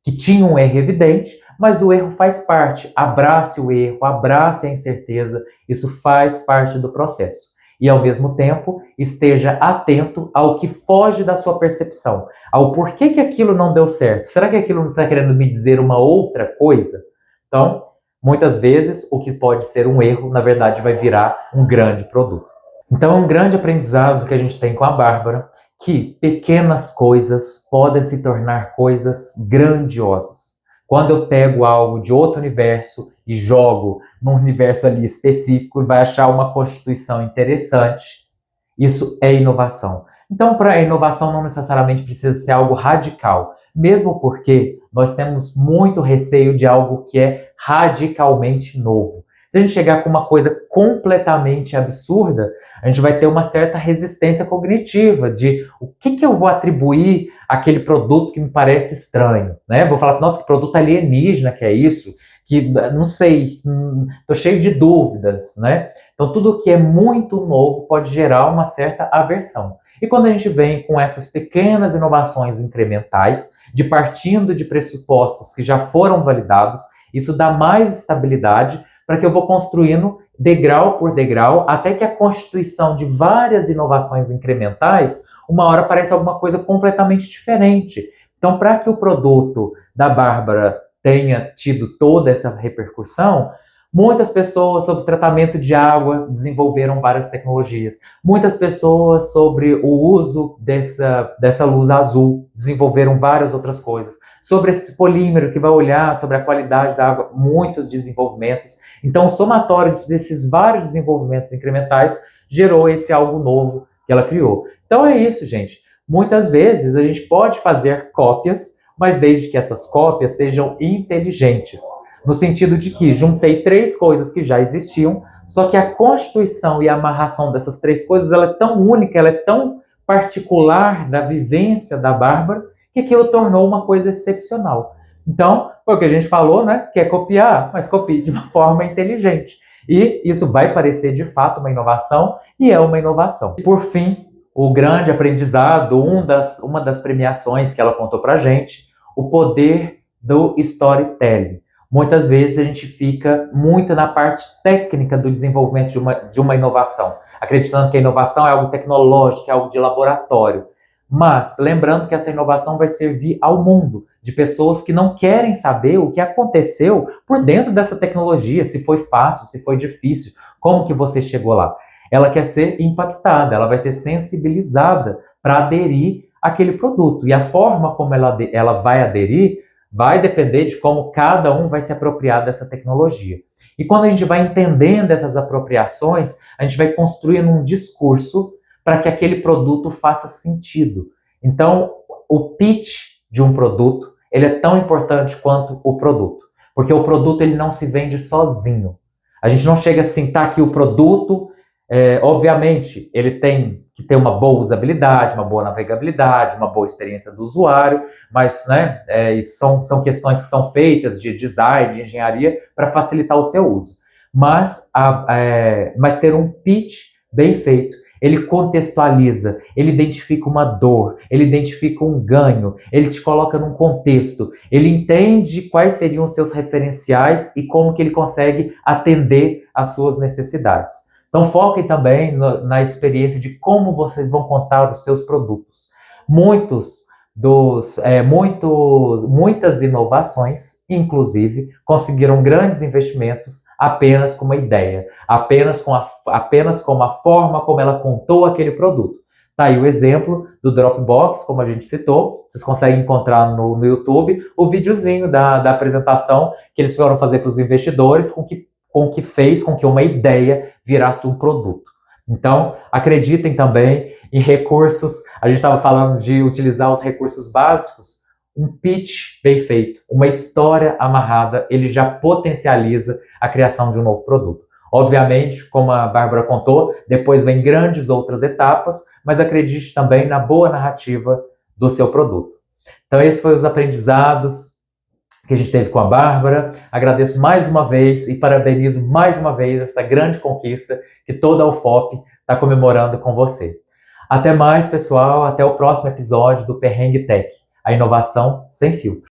que tinha um erro evidente, mas o erro faz parte. Abrace o erro, abrace a incerteza, isso faz parte do processo. E, ao mesmo tempo, esteja atento ao que foge da sua percepção, ao porquê que aquilo não deu certo. Será que aquilo não está querendo me dizer uma outra coisa? Então, muitas vezes, o que pode ser um erro, na verdade, vai virar um grande produto. Então, é um grande aprendizado que a gente tem com a Bárbara, que pequenas coisas podem se tornar coisas grandiosas. Quando eu pego algo de outro universo e jogo num universo ali específico e vai achar uma constituição interessante, isso é inovação. Então, para a inovação não necessariamente precisa ser algo radical, mesmo porque nós temos muito receio de algo que é radicalmente novo. Se a gente chegar com uma coisa completamente absurda, a gente vai ter uma certa resistência cognitiva de o que eu vou atribuir àquele produto que me parece estranho, né? Vou falar assim, nossa, que produto alienígena que é isso? Que, não sei, estou cheio de dúvidas, né? Então, tudo que é muito novo pode gerar uma certa aversão. E quando a gente vem com essas pequenas inovações incrementais, partindo de pressupostos que já foram validados, isso dá mais estabilidade para que eu vou construindo degrau por degrau, até que a constituição de várias inovações incrementais, uma hora parece alguma coisa completamente diferente. Então, para que o produto da Bárbara tenha tido toda essa repercussão, muitas pessoas sobre tratamento de água desenvolveram várias tecnologias. Muitas pessoas sobre o uso dessa luz azul desenvolveram várias outras coisas. Sobre esse polímero que vai olhar sobre a qualidade da água, muitos desenvolvimentos. Então, o somatório desses vários desenvolvimentos incrementais gerou esse algo novo que ela criou. Então é isso, gente. Muitas vezes a gente pode fazer cópias, mas desde que essas cópias sejam inteligentes. No sentido de que juntei três coisas que já existiam, só que a constituição e a amarração dessas três coisas ela é tão única, ela é tão particular da vivência da Bárbara, que aquilo tornou uma coisa excepcional. Então, foi o que a gente falou, né? Quer copiar, mas copie de uma forma inteligente. E isso vai parecer de fato uma inovação, e é uma inovação. E por fim, o grande aprendizado, uma das premiações que ela contou pra gente, o poder do storytelling. Muitas vezes a gente fica muito na parte técnica do desenvolvimento de uma inovação, acreditando que a inovação é algo tecnológico, é algo de laboratório. Mas lembrando que essa inovação vai servir ao mundo, de pessoas que não querem saber o que aconteceu por dentro dessa tecnologia, se foi fácil, se foi difícil, como que você chegou lá. Ela quer ser impactada, ela vai ser sensibilizada para aderir àquele produto. E a forma como ela vai aderir vai depender de como cada um vai se apropriar dessa tecnologia. E quando a gente vai entendendo essas apropriações, a gente vai construindo um discurso para que aquele produto faça sentido. Então, o pitch de um produto, ele é tão importante quanto o produto, porque o produto ele não se vende sozinho. A gente não chega assim, tá aqui o produto, obviamente, ele tem que ter uma boa usabilidade, uma boa navegabilidade, uma boa experiência do usuário, mas né, são questões que são feitas de design, de engenharia, para facilitar o seu uso. Mas ter um pitch bem feito, ele contextualiza, ele identifica uma dor, ele identifica um ganho, ele te coloca num contexto, ele entende quais seriam os seus referenciais e como que ele consegue atender às suas necessidades. Então foquem também na experiência de como vocês vão contar os seus produtos. Muitas inovações, inclusive, conseguiram grandes investimentos apenas com uma ideia, apenas com a forma como ela contou aquele produto. Tá aí o exemplo do Dropbox, como a gente citou, vocês conseguem encontrar no YouTube o videozinho da apresentação que eles foram fazer para os investidores que fez com que uma ideia virasse um produto. Então, acreditem também em recursos. A gente estava falando de utilizar os recursos básicos. Um pitch bem feito, uma história amarrada, ele já potencializa a criação de um novo produto. Obviamente, como a Bárbara contou, depois vem grandes outras etapas, mas acredite também na boa narrativa do seu produto. Então, esses foram os aprendizados que a gente teve com a Bárbara. Agradeço mais uma vez e parabenizo mais uma vez essa grande conquista que toda a UFOP está comemorando com você. Até mais, pessoal. Até o próximo episódio do Perrengue Tech, a inovação sem filtro.